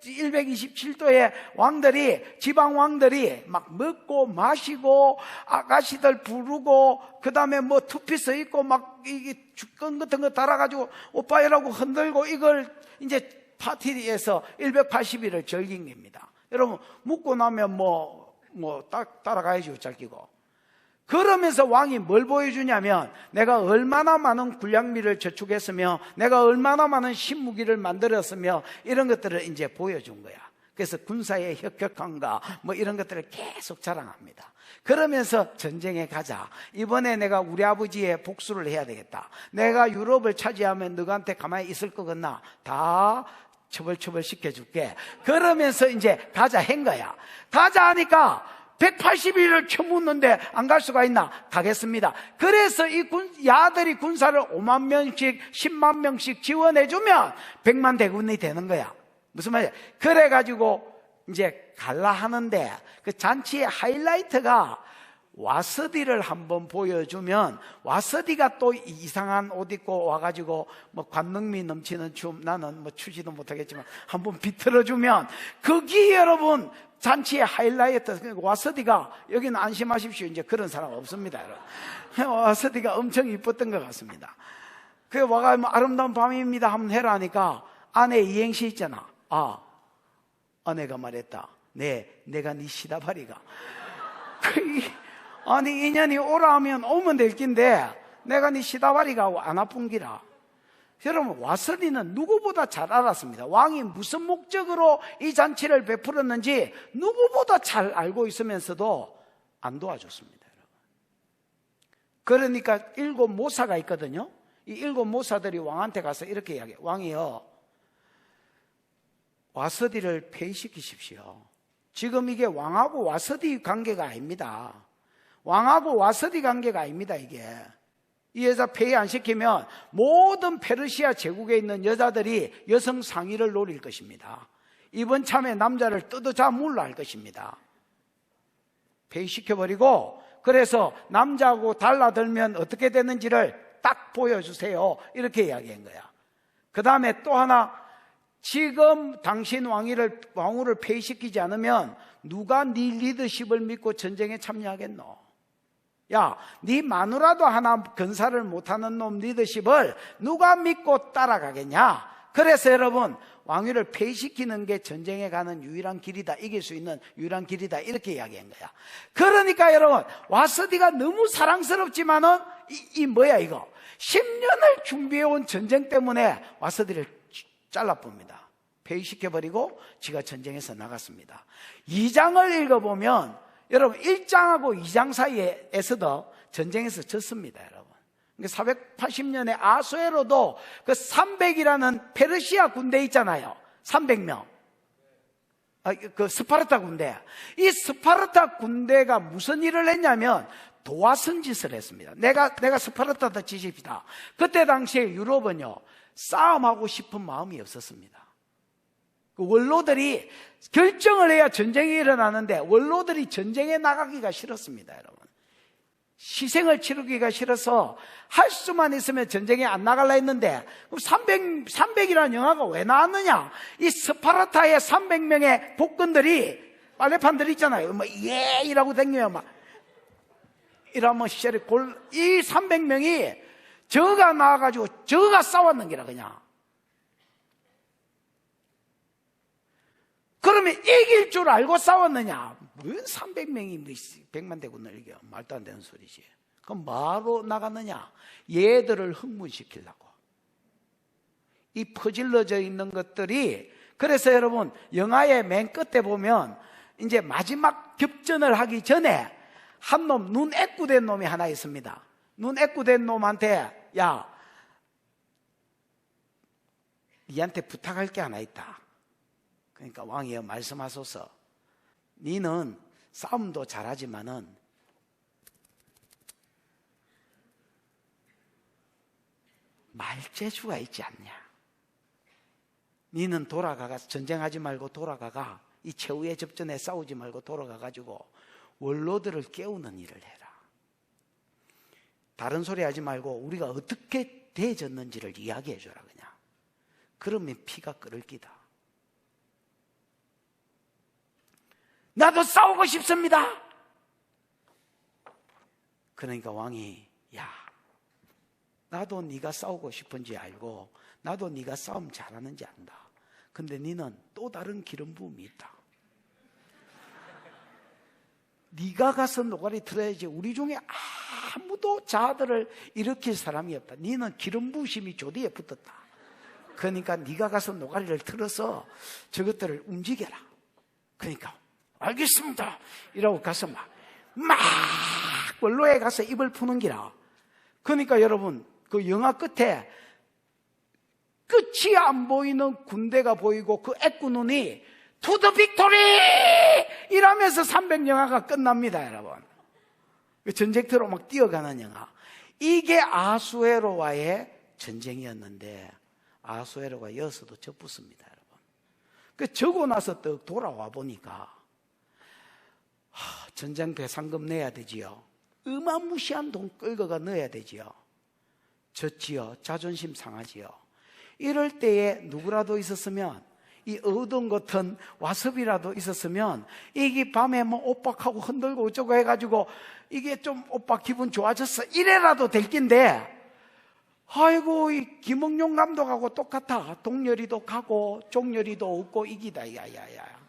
127도의 왕들이, 지방 왕들이 막 먹고 마시고 아가씨들 부르고, 그 다음에 뭐 투피스 입고 막 이게 주권 같은 거 달아가지고 오빠이라고 흔들고, 이걸 이제 파티에서 180일을 즐긴 겁니다. 여러분, 묵고 나면 따라가야죠, 짧기고. 그러면서 왕이 뭘 보여주냐면, 내가 얼마나 많은 군량미를 저축했으며, 내가 얼마나 많은 신무기를 만들었으며, 이런 것들을 이제 보여준 거야. 그래서 군사의 혁혁함과 뭐 이런 것들을 계속 자랑합니다. 그러면서 전쟁에 가자. 이번에 내가 우리 아버지의 복수를 해야 되겠다. 내가 유럽을 차지하면 너한테 가만히 있을 거겠나? 다 처벌 시켜줄게. 그러면서 이제 가자 한 거야. 가자 하니까 180일을 쳐묻는데 안 갈 수가 있나? 가겠습니다. 그래서 이 야들이 군사를 5만 명씩 10만 명씩 지원해주면 100만 대군이 되는 거야. 무슨 말이야? 그래가지고 이제 갈라 하는데, 그 잔치의 하이라이트가 와서디를 한번 보여주면, 와서디가 또 이상한 옷 입고 와가지고 뭐 관능미 넘치는 춤, 나는 뭐 추지도 못하겠지만 한번 비틀어주면, 거기 여러분 잔치의 하이라이트, 와서디가, 여기는 안심하십시오, 이제 그런 사람 없습니다, 여러분. 와서디가 엄청 이뻤던 것 같습니다. 그 와가 뭐 아름다운 밤입니다 한번 해라 하니까, 아내 이행시 있잖아. 아내가 말했다. 내가 네 시다바리가. 아니, 인연이 오라 하면 오면 될 낀데, 내가 네 시다바리가 안 아픈 기라. 여러분, 와서디는 누구보다 잘 알았습니다. 왕이 무슨 목적으로 이 잔치를 베풀었는지 누구보다 잘 알고 있으면서도 안 도와줬습니다, 여러분. 그러니까 7 모사가 있거든요. 이 7 모사들이 왕한테 가서 이렇게 이야기해요. 왕이요, 와서디를 폐위시키십시오. 지금 이게 왕하고 와서디 관계가 아닙니다. 왕하고 와서디 관계가 아닙니다, 이게. 이 여자 폐위 안 시키면 모든 페르시아 제국에 있는 여자들이 여성 상의를 노릴 것입니다. 이번 참에 남자를 뜯어잡물라 할 것입니다. 폐위시켜버리고, 그래서 남자하고 달라들면 어떻게 되는지를 딱 보여주세요, 이렇게 이야기한 거야. 그 다음에 또 하나, 지금 당신 왕후를 폐위시키지 않으면 누가 네 리더십을 믿고 전쟁에 참여하겠노? 야, 네 마누라도 하나 건사를 못하는 놈 리더십을 누가 믿고 따라가겠냐? 그래서 여러분, 왕위를 폐위시키는 게 전쟁에 가는 유일한 길이다, 이길 수 있는 유일한 길이다, 이렇게 이야기한 거야. 그러니까 여러분, 와서디가 너무 사랑스럽지만은 이거 10년을 준비해온 전쟁 때문에 와서디를 잘라봅니다. 폐위시켜버리고 지가 전쟁에서 나갔습니다. 2장을 읽어보면 여러분 1장하고 2장 사이에서도 전쟁에서 졌습니다. 여러분 480년에 아수에로도 그 300이라는 페르시아 군대 있잖아요. 300명. 그 스파르타 군대. 이 스파르타 군대가 무슨 일을 했냐면 도화선 짓을 했습니다. 내가 스파르타다 치십시다. 그때 당시에 유럽은요, 싸움하고 싶은 마음이 없었습니다. 그 원로들이 결정을 해야 전쟁이 일어나는데 원로들이 전쟁에 나가기가 싫었습니다. 여러분 희생을 치르기가 싫어서 할 수만 있으면 전쟁에 안 나가려 했는데, 그럼 300이라는 영화가 왜 나왔느냐? 이 스파르타의 300명의 복근들이, 빨래판들 있잖아요. 예! 이라고 댕겨요. 이러면 시절에 이 300명이 저가 나와가지고 저가 싸웠는 게라, 그냥. 그러면 이길 줄 알고 싸웠느냐? 왜 300명이 100만 대군을 이겨? 말도 안 되는 소리지. 그럼 뭐로 나갔느냐? 얘들을 흥분시키려고. 이 퍼질러져 있는 것들이, 그래서 여러분 영화의 맨 끝에 보면 이제 마지막 격전을 하기 전에 한 놈, 눈 애꾸된 놈이 하나 있습니다. 눈 애꾸된 놈한테, 야, 니한테 부탁할 게 하나 있다. 그러니까 왕이여 말씀하소서. 니는 싸움도 잘하지만은 말재주가 있지 않냐? 니는 돌아가가 전쟁하지 말고 돌아가가 이 최후의 접전에 싸우지 말고 돌아가가지고 원로들을 깨우는 일을 해라. 다른 소리 하지 말고 우리가 어떻게 대졌는지를 이야기해줘라 그냥. 그러면 피가 끓을 기다. 나도 싸우고 싶습니다. 그러니까 왕이, 야, 나도 네가 싸우고 싶은지 알고 나도 네가 싸움 잘하는지 안다. 근데 너는 또 다른 기름 부음이 있다. 네가 가서 노가리 틀어야지. 우리 중에 아무도 자들을 일으킬 사람이 없다. 너는 기름 부으심이 조디에 붙었다. 그러니까 네가 가서 노가리를 틀어서 저것들을 움직여라. 그러니까 알겠습니다. 이러고 가서 막 원로에 가서 입을 푸는 기라. 그러니까 여러분 그 영화 끝에 끝이 안 보이는 군대가 보이고 그 애꾸눈이 To the victory! 이러면서 300영화가 끝납니다, 여러분. 전쟁터로 막 뛰어가는 영화. 이게 아수에로와의 전쟁이었는데 아수에로가 여서도 접붙습니다, 여러분. 그 저고 나서 또 돌아와 보니까 전쟁 배상금 내야 되지요. 어마무시한 돈 끌고가 넣어야 되지요. 졌지요. 자존심 상하지요. 이럴 때에 누구라도 있었으면, 이 어두운 같은 와섭이라도 있었으면 이게 밤에 뭐 오빡하고 흔들고 어쩌고 해가지고 이게 좀 오빠 기분 좋아졌어 이래라도 될 낀데, 아이고 이 김응용 감독하고 똑같아. 동열이도 가고 종열이도 없고 이기다. 야야야.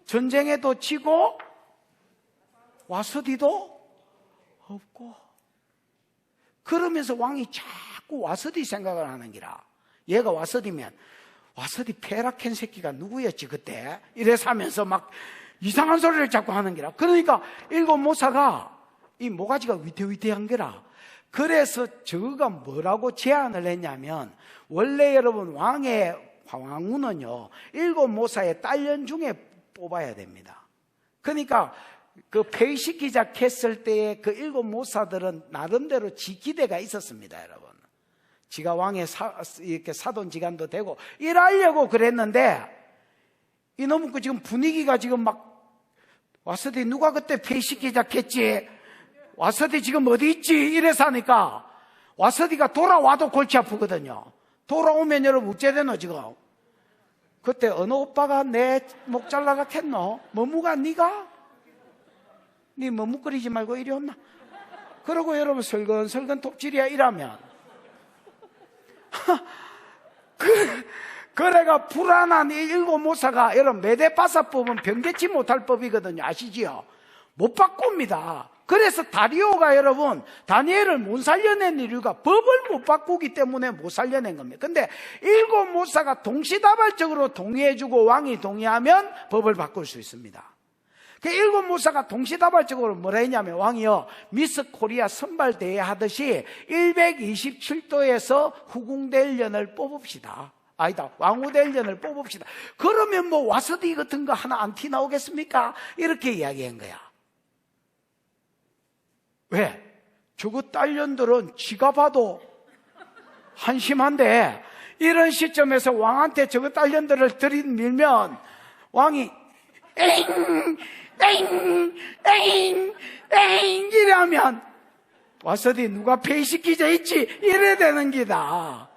전쟁에도 지고 와서디도 없고. 그러면서 왕이 자꾸 와서디 생각을 하는 기라. 얘가 와서디면 와서디 페라켄 새끼가 누구였지 그때? 이래서 하면서 막 이상한 소리를 자꾸 하는 기라. 그러니까 일곱 모사가 이 모가지가 위태위태한 게라. 그래서 저가 뭐라고 제안을 했냐면, 원래 여러분 왕의 황후는요 일곱 모사의 딸년 중에 뽑아야 됩니다. 그러니까 그 폐위시키자 했을 때의 그 일곱 모사들은 나름대로 지 기대가 있었습니다, 여러분. 지가 왕의 이렇게 사돈지간도 되고 이러려고 그랬는데, 이놈은 그 지금 분위기가 지금 막 와서디 누가 그때 폐위시키자 했지? 와서디 지금 어디 있지? 이래서 하니까 와서디가 돌아와도 골치 아프거든요. 돌아오면 여러분 어째 되노 지금? 그때 어느 오빠가 내 목 잘라라 했노? 머무가 네가? 네 머뭇거리지 말고 이리 온나? 그러고 여러분 설근설근 톱질이야 이러면 그래가 불안한 이 일곱 모사가, 여러분 메데파사법은 변개치 못할 법이거든요. 아시지요? 못 바꿉니다. 그래서 다리오가 여러분 다니엘을 못 살려낸 이유가 법을 못 바꾸기 때문에 못 살려낸 겁니다. 근데 7 모사가 동시다발적으로 동의해주고 왕이 동의하면 법을 바꿀 수 있습니다. 그 7 모사가 동시다발적으로 뭐라 했냐면 왕이요, 미스 코리아 선발대회 하듯이 127도에서 후궁대련을 뽑읍시다. 아니다, 왕후대련을 뽑읍시다. 그러면 뭐 와서디 같은 거 하나 안 티 나오겠습니까? 이렇게 이야기한 거야. 왜? 저거 딸년들은 지가 봐도 한심한데 이런 시점에서 왕한테 저거 딸년들을 들이밀면 왕이 에잉 이러면 와서디 누가 폐시키자 있지 이래 되는 기다.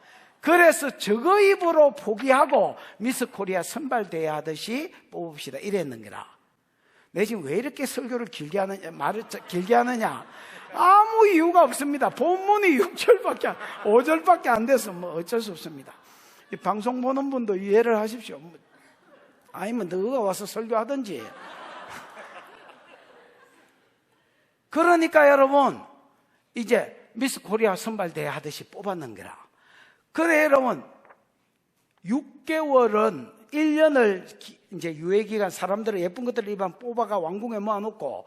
그래서 저거 입으로 포기하고 미스 코리아 선발대회 하듯이 뽑읍시다 이랬는 거라. 내 지금 왜 이렇게 설교를 길게 하느냐, 말을 길게 하느냐? 아무 이유가 없습니다. 본문이 5절밖에 안 돼서 뭐 어쩔 수 없습니다. 이 방송 보는 분도 이해를 하십시오. 아니면 너가 와서 설교하든지. 그러니까 여러분, 이제 미스 코리아 선발대회 하듯이 뽑았는 거라. 그래 여러분, 6개월은 1년을 이제 유예기간 사람들을 예쁜 것들을 입안 뽑아가 왕궁에 모아놓고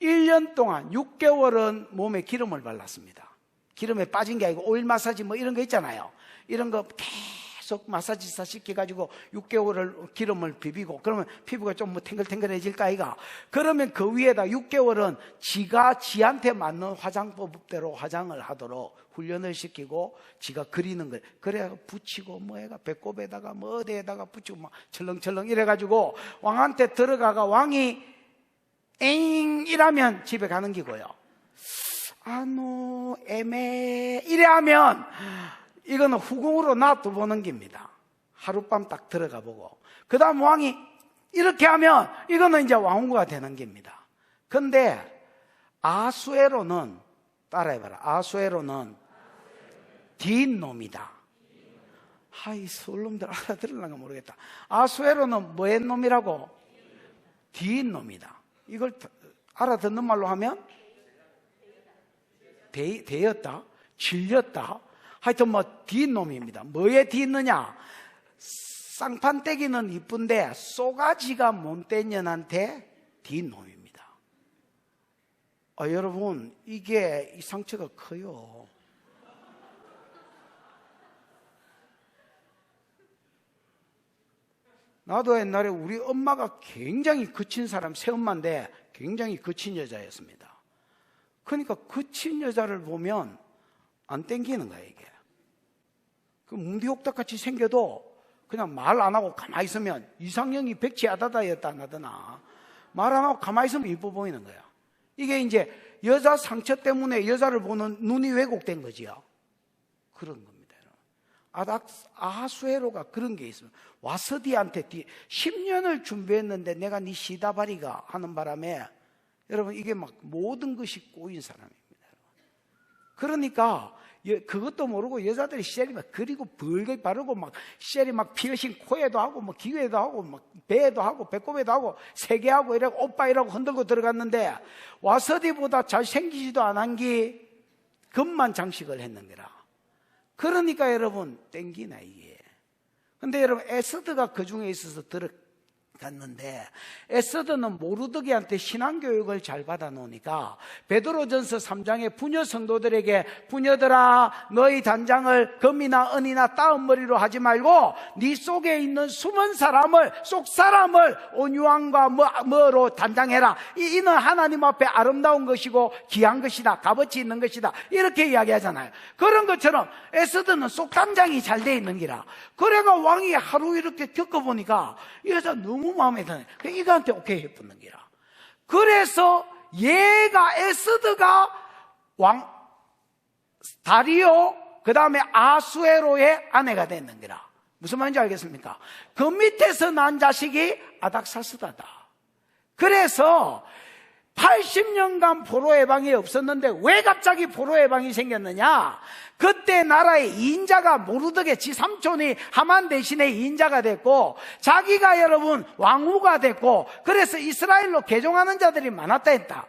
1년 동안 6개월은 몸에 기름을 발랐습니다. 기름에 빠진 게 아니고 오일 마사지 뭐 이런 거 있잖아요. 이런 거 계속 마사지사 시켜가지고 6개월을 기름을 비비고 그러면 피부가 좀 뭐 탱글탱글해질까 아이가. 그러면 그 위에다 6개월은 지가 지한테 맞는 화장법대로 화장을 하도록 훈련을 시키고 지가 그리는 거예요. 그래야 붙이고 뭐해가 배꼽에다가 뭐 어디에다가 붙이고 막 철렁철렁 이래가지고 왕한테 들어가가 왕이 에잉 이라면 집에 가는 기고요. 아노 애매 이래 하면 이거는 후궁으로 놔둬보는 겁니다. 하룻밤 딱 들어가 보고 그 다음 왕이 이렇게 하면 이거는 이제 왕후가 되는 겁니다. 근데 아수에로는 따라해봐라. 아수에로는 뒷놈이다. 하이 서울놈들 알아들으려나 모르겠다. 아수에로는 뭐의 놈이라고? 뒷놈이다. 이걸 알아듣는 말로 하면 되었다, 질렸다. 하여튼 뭐 뒷놈입니다. 뭐에 뒷느냐? 쌍판떼기는 이쁜데 쏘가지가 못된 년한테 뒷놈입니다. 여러분 이게 이 상처가 커요. 나도 옛날에 우리 엄마가 굉장히 거친 사람, 새엄마인데 굉장히 거친 여자였습니다. 그러니까 거친 여자를 보면 안 땡기는 거야 이게. 그 뭉디옥닭 같이 생겨도 그냥 말 안 하고 가만히 있으면 이상형이 백지하다다였다 나더나 말 안 하고 가만히 있으면 이뻐 보이는 거야. 이게 이제 여자 상처 때문에 여자를 보는 눈이 왜곡된 거지요. 그런 겁니다. 아하수에로가 그런 게 있어요. 와서디한테 10년을 준비했는데 내가 네 시다바리가 하는 바람에 여러분 이게 막 모든 것이 꼬인 사람입니다. 그러니까 그것도 모르고 여자들이 셀이 막 그리고 벌게 바르고 막 셀이 막 피어싱 코에도 하고 뭐 귀에도 하고 막 배에도 하고 배꼽에도 하고 세게 하고 이러고 오빠 이라고 흔들고 들어갔는데 와서디보다 잘생기지도 않은 게 금만 장식을 했는 거라. 그러니까 여러분 땡기나 이게. 근데 여러분 에스더가 그 중에 있어서 들어갔는데 에스더는 모르드게한테 신앙교육을 잘 받아놓으니까 베드로전서 3장에 부녀 성도들에게 부녀들아 너희 단장을 금이나 은이나 따은 머리로 하지 말고 네 속에 있는 숨은 사람을 속 사람을 온유함과 뭐로 단장해라. 이는 하나님 앞에 아름다운 것이고 귀한 것이다. 값어치 있는 것이다. 이렇게 이야기하잖아요. 그런 것처럼 에스더는 속 단장이 잘 돼 있는 기라. 그래가 왕이 하루 이렇게 겪어보니까 이 여자 너무 마음에 드네. 이거한테 오케이 해붙는 기라. 그래서 얘가 에스더가 다리오 그 다음에 아수에로의 아내가 됐는 기라. 무슨 말인지 알겠습니까? 그 밑에서 난 자식이 아닥사스다다. 그래서 80년간 포로 해방이 없었는데 왜 갑자기 포로 해방이 생겼느냐? 그때 나라의 2인자가 모르드게 지 삼촌이 하만 대신에 2인자가 됐고 자기가 여러분 왕후가 됐고 그래서 이스라엘로 개종하는 자들이 많았다 했다.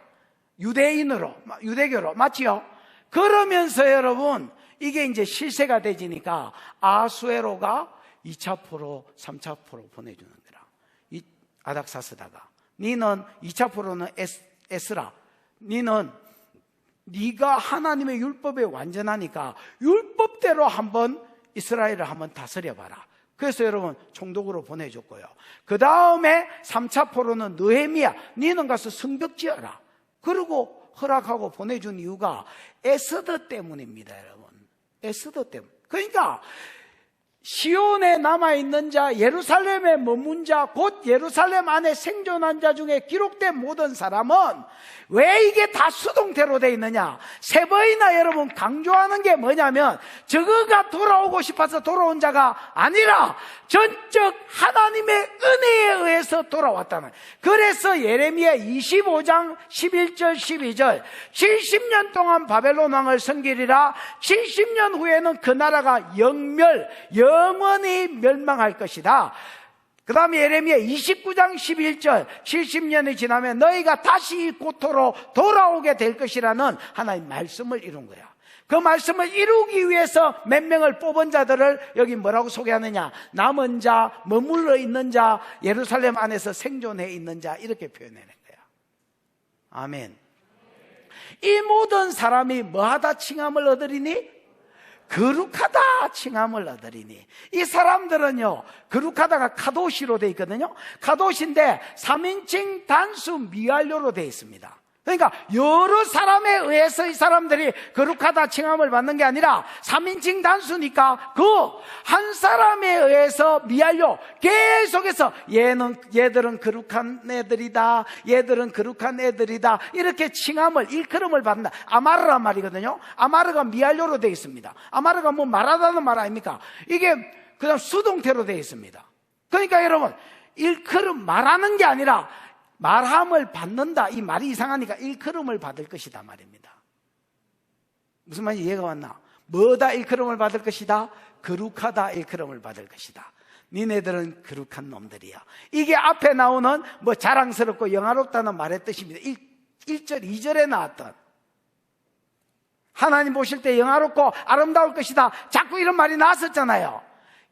유대인으로, 유대교로, 맞지요? 그러면서 여러분, 이게 이제 실세가 되지니까 아수에로가 2차 포로, 3차 포로 보내주는 거라. 이 아닥사스다가 니는 2차 포로는 에스라, 네가 하나님의 율법에 완전하니까 율법대로 한번 이스라엘을 한번 다스려봐라. 그래서 여러분 총독으로 보내줬고요. 그 다음에 3차 포로는 느헤미야, 니는 가서 성벽 지어라. 그리고 허락하고 보내준 이유가 에스더 때문입니다, 여러분. 에스더 때문. 그러니까 시온에 남아있는 자, 예루살렘에 머문 자, 곧 예루살렘 안에 생존한 자 중에 기록된 모든 사람은 왜 이게 다 수동태로 되어 있느냐? 세 번이나 여러분 강조하는 게 뭐냐면 저거가 돌아오고 싶어서 돌아온 자가 아니라 전적 하나님의 은혜에 의해서 돌아왔다는. 그래서 예레미야 25장 11절 12절 70년 동안 바벨론 왕을 섬기리라. 70년 후에는 그 나라가 영원히 멸망할 것이다. 그 다음에 예레미야 29장 11절 70년이 지나면 너희가 다시 고토로 돌아오게 될 것이라는 하나님 말씀을 이룬 거야. 그 말씀을 이루기 위해서 몇 명을 뽑은 자들을 여기 뭐라고 소개하느냐? 남은 자, 머물러 있는 자, 예루살렘 안에서 생존해 있는 자, 이렇게 표현해낸 거야. 아멘. 이 모든 사람이 뭐하다 칭함을 얻으리니? 거룩하다 칭함을 얻으리니. 이 사람들은요, 거룩하다가 카도시로 되어 있거든요. 카도시인데 3인칭 단수 미완료로 되어 있습니다. 그러니까 여러 사람에 의해서 이 사람들이 거룩하다 칭함을 받는 게 아니라 3인칭 단수니까 그 한 사람에 의해서 미완료, 계속해서 얘들은 거룩한 애들이다, 얘들은 거룩한 애들이다, 이렇게 칭함을, 일컬음을 받는다. 아마르란 말이거든요. 아마르가 미완료로 되어 있습니다. 아마르가 뭐 말하다는 말 아닙니까? 이게 그냥 수동태로 되어 있습니다. 그러니까 여러분, 일컬음 말하는 게 아니라 말함을 받는다. 이 말이 이상하니까 일컬음을 받을 것이다 말입니다. 무슨 말인지 이해가 왔나? 뭐다 일컬음을 받을 것이다? 거룩하다 일컬음을 받을 것이다. 니네들은 거룩한 놈들이야. 이게 앞에 나오는 뭐 자랑스럽고 영화롭다는 말의 뜻입니다. 1절 2절에 나왔던 하나님 보실 때 영화롭고 아름다울 것이다, 자꾸 이런 말이 나왔었잖아요.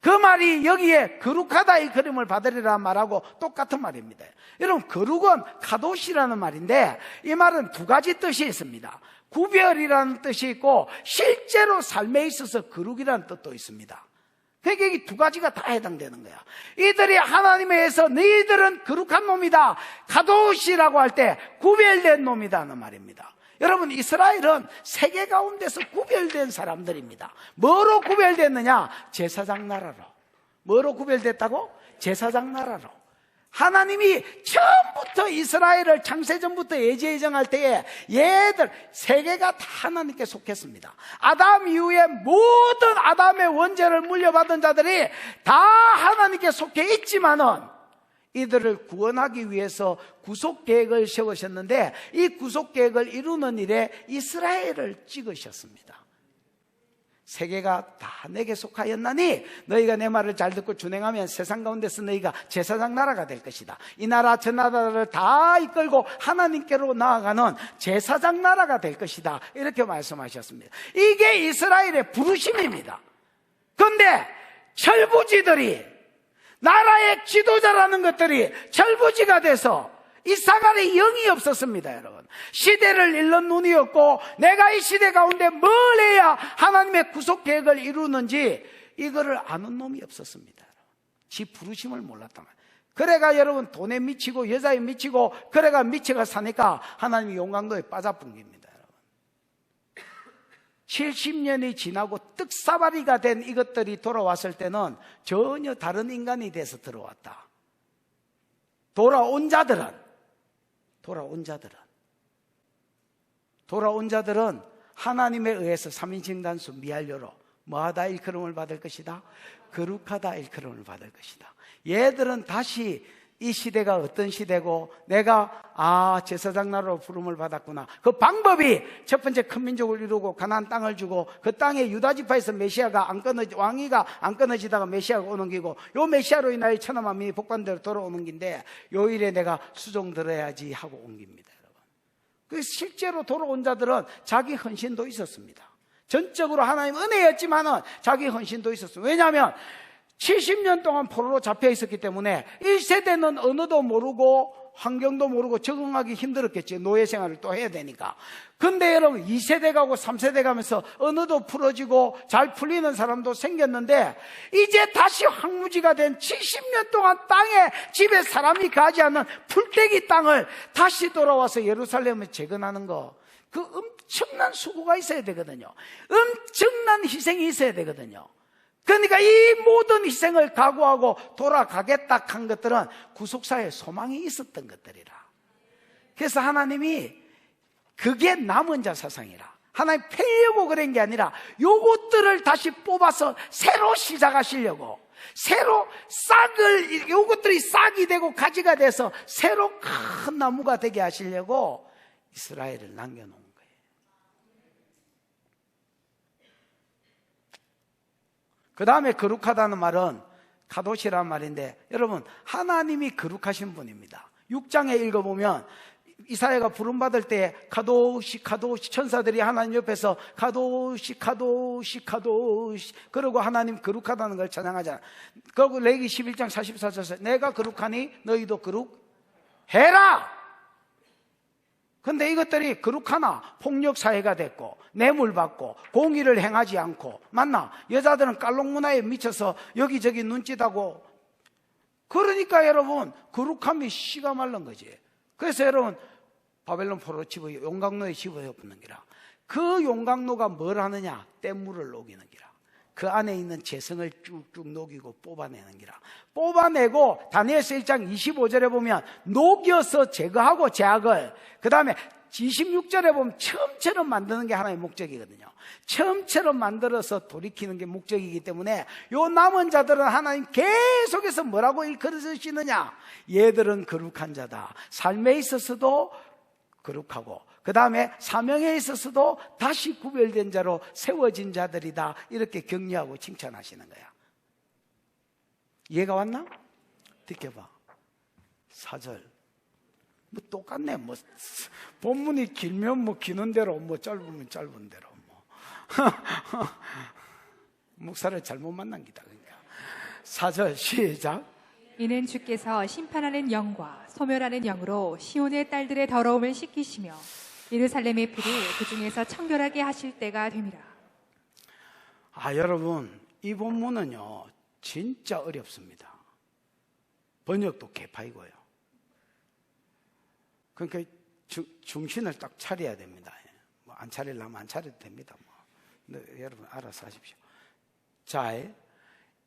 그 말이 여기에 거룩하다 일컬음을 받으리라는 말하고 똑같은 말입니다. 여러분, 거룩은 카도시라는 말인데 이 말은 두 가지 뜻이 있습니다. 구별이라는 뜻이 있고 실제로 삶에 있어서 거룩이라는 뜻도 있습니다. 그러니까 이 두 가지가 다 해당되는 거야. 이들이 하나님에 의해서 너희들은 거룩한 놈이다, 카도시라고 할 때 구별된 놈이다는 말입니다. 여러분, 이스라엘은 세계 가운데서 구별된 사람들입니다. 뭐로 구별됐느냐? 제사장 나라로. 뭐로 구별됐다고? 제사장 나라로. 하나님이 처음부터 이스라엘을 창세전부터 예정할 때에 얘들 세계가 다 하나님께 속했습니다. 아담 이후에 모든 아담의 원죄를 물려받은 자들이 다 하나님께 속해 있지만은 이들을 구원하기 위해서 구속계획을 세우셨는데 이 구속계획을 이루는 일에 이스라엘을 찍으셨습니다. 세계가 다 내게 속하였나니 너희가 내 말을 잘 듣고 준행하면 세상 가운데서 너희가 제사장 나라가 될 것이다. 이 나라 저 나라를 다 이끌고 하나님께로 나아가는 제사장 나라가 될 것이다. 이렇게 말씀하셨습니다. 이게 이스라엘의 부르심입니다. 그런데 철부지들이, 나라의 지도자라는 것들이 철부지가 돼서 이사갈의 영이 없었습니다. 여러분, 시대를 잃는 눈이 없고 내가 이 시대 가운데 뭘 해야 하나님의 구속계획을 이루는지 이거를 아는 놈이 없었습니다. 지 부르심을 몰랐단 말이에요. 그래가 여러분 돈에 미치고 여자에 미치고 그래가 미쳐가 사니까 하나님이 용광로에 빠져뿐깁니다. 70년이 지나고 떡사바리가 된 이것들이 돌아왔을 때는 전혀 다른 인간이 돼서 들어왔다. 돌아온 자들은 하나님에 의해서 3인칭 단수 미완료로 뭐하다 일컬음을 받을 것이다, 거룩하다 일컬음을 받을 것이다. 얘들은 다시 이 시대가 어떤 시대고 내가 제사장 나라로 부름을 받았구나. 그 방법이 첫 번째 큰 민족을 이루고 가나안 땅을 주고 그 땅에 유다 지파에서 왕위가 안 끊어지다가 메시아가 오는 기고 요 메시아로 인하여 천하 만민이 복관대로 돌아오는 긴데 요 일에 내가 수종 들어야지 하고 온 겁니다. 여러분, 그 실제로 돌아온 자들은 자기 헌신도 있었습니다. 전적으로 하나님 은혜였지만은 자기 헌신도 있었어요. 왜냐하면 70년 동안 포로로 잡혀 있었기 때문에 1세대는 언어도 모르고 환경도 모르고 적응하기 힘들었겠지. 노예 생활을 또 해야 되니까. 근데 여러분 2세대 가고 3세대 가면서 언어도 풀어지고 잘 풀리는 사람도 생겼는데 이제 다시 황무지가 된 70년 동안 땅에 집에 사람이 가지 않는 풀떼기 땅을 다시 돌아와서 예루살렘을 재건하는 거, 그 엄청난 수고가 있어야 되거든요. 엄청난 희생이 있어야 되거든요. 그러니까 이 모든 희생을 각오하고 돌아가겠다 한 것들은 구속사의 소망이 있었던 것들이라. 그래서 하나님이 그게 남은 자 사상이라. 하나님 패려고 그런 게 아니라 요것들을 다시 뽑아서 새로 시작하시려고, 새로 싹을, 요것들이 싹이 되고 가지가 돼서 새로 큰 나무가 되게 하시려고 이스라엘을 남겨놓은 거예요. 그 다음에 거룩하다는 말은 카도시란 말인데, 여러분 하나님이 거룩하신 분입니다. 6장에 읽어보면 이사야가 부름받을 때 카도시 카도시 천사들이 하나님 옆에서 카도시 카도시 카도시 그러고 하나님 거룩하다는 걸 찬양하잖아요. 그리고 레위기 11장 44절에 내가 거룩하니 너희도 거룩해라. 근데 이것들이 거룩하나 폭력 사회가 됐고 뇌물받고 공의를 행하지 않고, 맞나? 여자들은 깔롱 문화에 미쳐서 여기저기 눈짓하고, 그러니까 여러분 거룩함이 씨가 말른 거지. 그래서 여러분 바벨론 포로 집어 용광로에 집어넣는 기라. 그 용광로가 뭘 하느냐? 뗏물을 녹이는 기라. 그 안에 있는 재성을 쭉쭉 녹이고 뽑아내는 기라. 뽑아내고 다니엘서 1장 25절에 보면 녹여서 제거하고 제약을, 그 다음에 26절에 보면 처음처럼 만드는 게 하나의 목적이거든요. 처음처럼 만들어서 돌이키는 게 목적이기 때문에 요 남은 자들은 하나님 계속해서 뭐라고 일컬어주시느냐? 얘들은 거룩한 자다. 삶에 있어서도 거룩하고 그 다음에 사명에 있어서도 다시 구별된 자로 세워진 자들이다. 이렇게 격려하고 칭찬하시는 거야. 이해가 왔나? 듣겨봐. 4절. 뭐 똑같네. 뭐 본문이 길면 뭐 기는 대로, 뭐 짧으면 짧은 대로. 뭐 목사를 잘못 만난 기다. 그러니까 4절 시작. 이는 주께서 심판하는 영과 소멸하는 영으로 시온의 딸들의 더러움을 씻기시며 예루살렘의 피를 그 중에서 청결하게 하실 때가 됨이라. 여러분 이 본문은요 진짜 어렵습니다. 번역도 개파이고요. 그러니까 중심을 딱 차려야 됩니다. 뭐 안 차리려면 안 차려도 됩니다. 뭐. 여러분 알아서 하십시오. 자,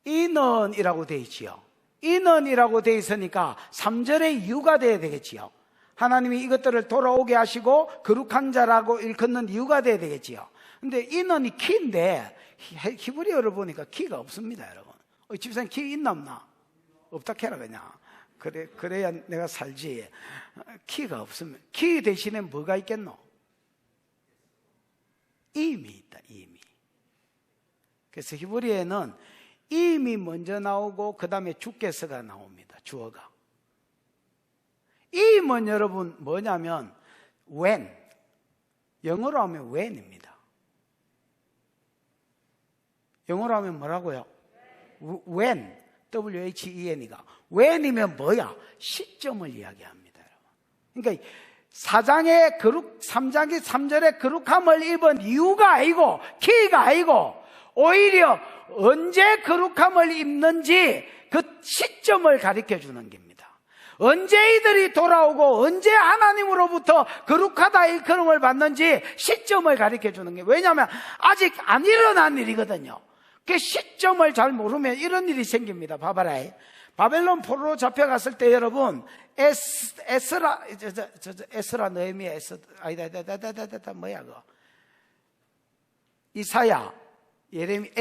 이는이라고 되어 있지요. 이는이라고 되어 있으니까 3절의 이유가 되어야 되겠지요. 하나님이 이것들을 돌아오게 하시고 거룩한 자라고 일컫는 이유가 되어야 되겠지요. 근데 이는이 키인데 히브리어를 보니까 키가 없습니다. 여러분 집사님 키 있나 없나? 없다 캐라 그냥. 그래야 내가 살지. 키가 없으면 키 대신에 뭐가 있겠노? 임이 있다. 임이. 그래서 히브리어에는 임이 먼저 나오고 그 다음에 주께서가 나옵니다. 주어가. 임은 여러분 뭐냐면 when, 영어로 하면 when입니다. 영어로 하면 뭐라고요? when, W-H-E-N이가 when이면 뭐야? 시점을 이야기합니다. 그러니까 4장의 거룩, 3절의 거룩함을 입은 이유가 아니고 키가 아니고 오히려 언제 거룩함을 입는지 그 시점을 가르쳐 주는 겁니다. 언제 이들이 돌아오고 언제 하나님으로부터 거룩하다 일컬음을 받는지 시점을 가르쳐 주는 게, 왜냐하면 아직 안 일어난 일이거든요. 그 시점을 잘 모르면 이런 일이 생깁니다. 봐봐라. 바벨론 포로로 잡혀갔을 때 여러분 에스라 느헤미야 아니다 뭐야 그거 이사야 예레미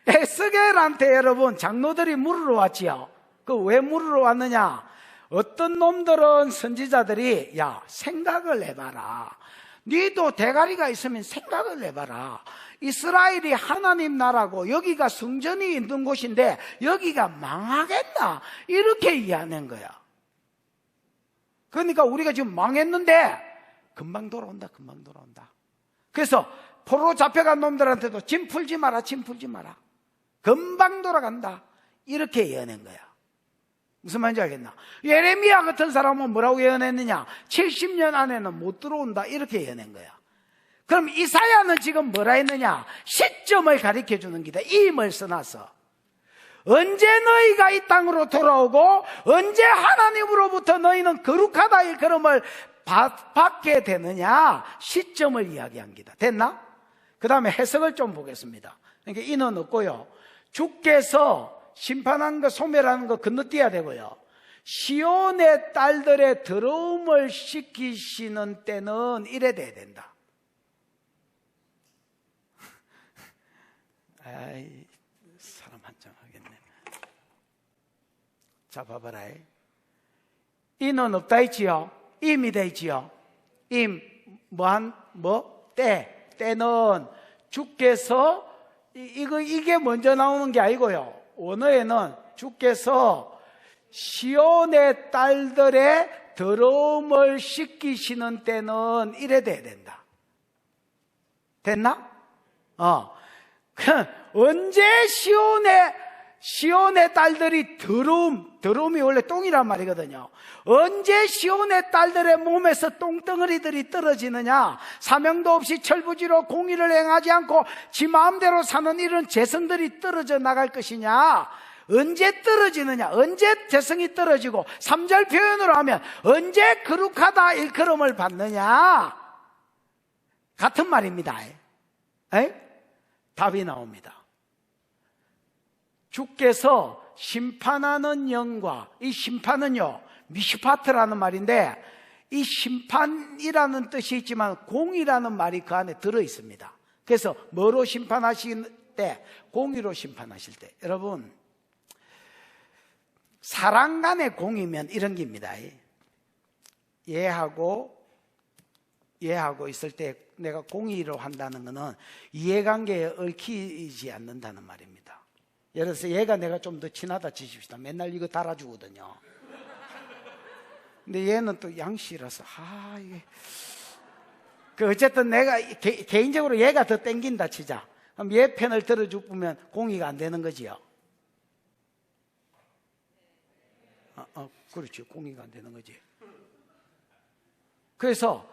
에스겔한테 여러분 장로들이 물으러 왔지요. 그 왜 물으러 왔느냐? 어떤 놈들은 선지자들이 야 생각을 해봐라. 니도 대가리가 있으면 생각을 해봐라. 이스라엘이 하나님 나라고 여기가 성전이 있는 곳인데 여기가 망하겠나? 이렇게 이해하는 거야. 그러니까 우리가 지금 망했는데 금방 돌아온다. 금방 돌아온다. 그래서 포로 잡혀간 놈들한테도 짐 풀지 마라. 짐 풀지 마라. 금방 돌아간다. 이렇게 예언한 거야. 무슨 말인지 알겠나? 예레미야 같은 사람은 뭐라고 예언했느냐? 70년 안에는 못 들어온다. 이렇게 예언한 거야. 그럼 이사야는 지금 뭐라 했느냐? 시점을 가리켜 주는 기다. 임을 써놨어. 언제 너희가 이 땅으로 돌아오고 언제 하나님으로부터 너희는 거룩하다 일컬음을 받게 되느냐? 시점을 이야기한 기다. 됐나? 그 다음에 해석을 좀 보겠습니다. 그러니까 이는 없고요. 주께서 심판한 거, 소멸하는 거 건너뛰어야 되고요. 시온의 딸들의 더러움을 씻기시는 때는 이래 돼야 된다. 아이, 사람 한장하겠네. 자, 봐봐라. 이는 없다 했지요. 임이 되지요. 임, 때는 주께서, 이게 먼저 나오는 게 아니고요. 원어에는 주께서 시온의 딸들의 더러움을 씻기시는 때는 이래 돼야 된다. 됐나? 언제 시온의 딸들이 더러움이 원래 똥이란 말이거든요. 언제 시온의 딸들의 몸에서 똥덩어리들이 떨어지느냐? 사명도 없이 철부지로 공의를 행하지 않고 지 마음대로 사는 이런 재성들이 떨어져 나갈 것이냐? 언제 떨어지느냐? 언제 재성이 떨어지고 3절 표현으로 하면 언제 거룩하다 일컬음을 받느냐? 같은 말입니다. 답이 나옵니다. 주께서 심판하는 영과, 이 심판은요 미슈파트라는 말인데, 이 심판이라는 뜻이 있지만 공이라는 말이 그 안에 들어 있습니다. 그래서 뭐로 심판하실 때? 공의로 심판하실 때. 여러분, 사랑 간의 공이면 이런 겁니다. 얘하고 있을 때 내가 공의로 한다는 것은 이해관계에 얽히지 않는다는 말입니다. 예를 들어서 얘가 내가 좀 더 친하다 치십시다. 맨날 이거 달아주거든요. 근데 얘는 또 양씨라서 이게 어쨌든 내가 개인적으로 얘가 더 땡긴다 치자. 그럼 얘 편을 들어주면 공의가 안 되는 거지요. 그렇죠. 공의가 안 되는 거지. 그래서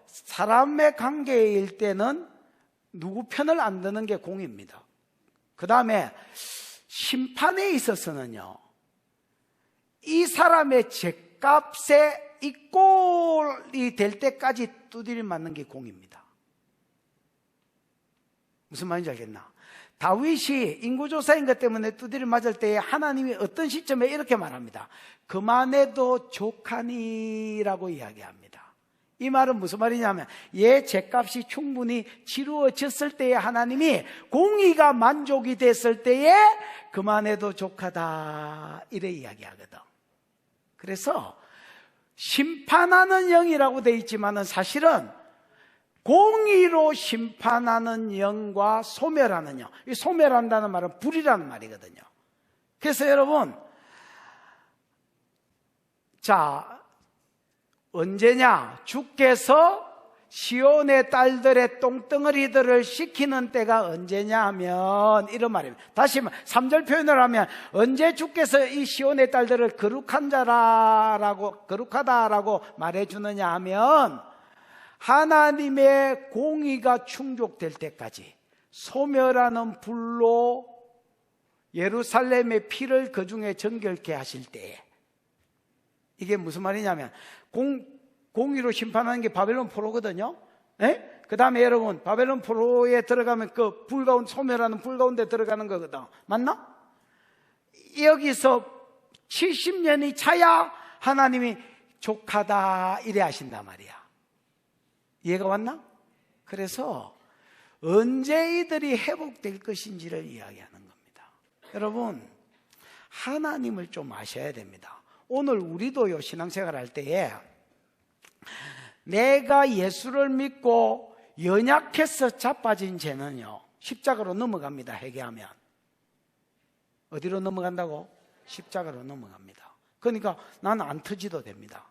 사람의 관계일 때는 누구 편을 안 드는 게 공의입니다. 그 다음에 심판에 있어서는요, 이 사람의 죄값에 이 꼴이 될 때까지 두드려 맞는 게 공입니다. 무슨 말인지 알겠나? 다윗이 인구조사인 것 때문에 두드려 맞을 때에 하나님이 어떤 시점에 이렇게 말합니다. 그만해도 족하니라고 이야기합니다. 이 말은 무슨 말이냐면, 얘 죄값이 충분히 치루어졌을 때에 하나님이 공의가 만족이 됐을 때에 그만해도 족하다 이래 이야기하거든. 그래서 심판하는 영이라고 되어 있지만은 사실은 공의로 심판하는 영과 소멸하는 영, 이 소멸한다는 말은 불이라는 말이거든요. 그래서 여러분, 자, 언제냐? 주께서 시온의 딸들의 똥덩어리들을 식히는 때가 언제냐 하면 이런 말입니다. 다시 3절 표현을 하면, 언제 주께서 이 시온의 딸들을 거룩하다라고 말해주느냐 하면, 하나님의 공의가 충족될 때까지 소멸하는 불로 예루살렘의 피를 그 중에 정결케 하실 때에. 이게 무슨 말이냐면, 공의로 심판하는 게 바벨론 포로거든요. 그 다음에 여러분, 바벨론 포로에 들어가면 그 불 가운데, 소멸하는 불 가운데 들어가는 거거든. 맞나? 여기서 70년이 차야 하나님이 족하다 이래 하신단 말이야. 이해가 왔나? 그래서 언제 이들이 회복될 것인지를 이야기하는 겁니다. 여러분, 하나님을 좀 아셔야 됩니다. 오늘 우리도요, 신앙생활 할 때에 내가 예수를 믿고 연약해서 자빠진 죄는요, 십자가로 넘어갑니다. 회개하면. 어디로 넘어간다고? 십자가로 넘어갑니다. 그러니까 나는 안 터지도 됩니다.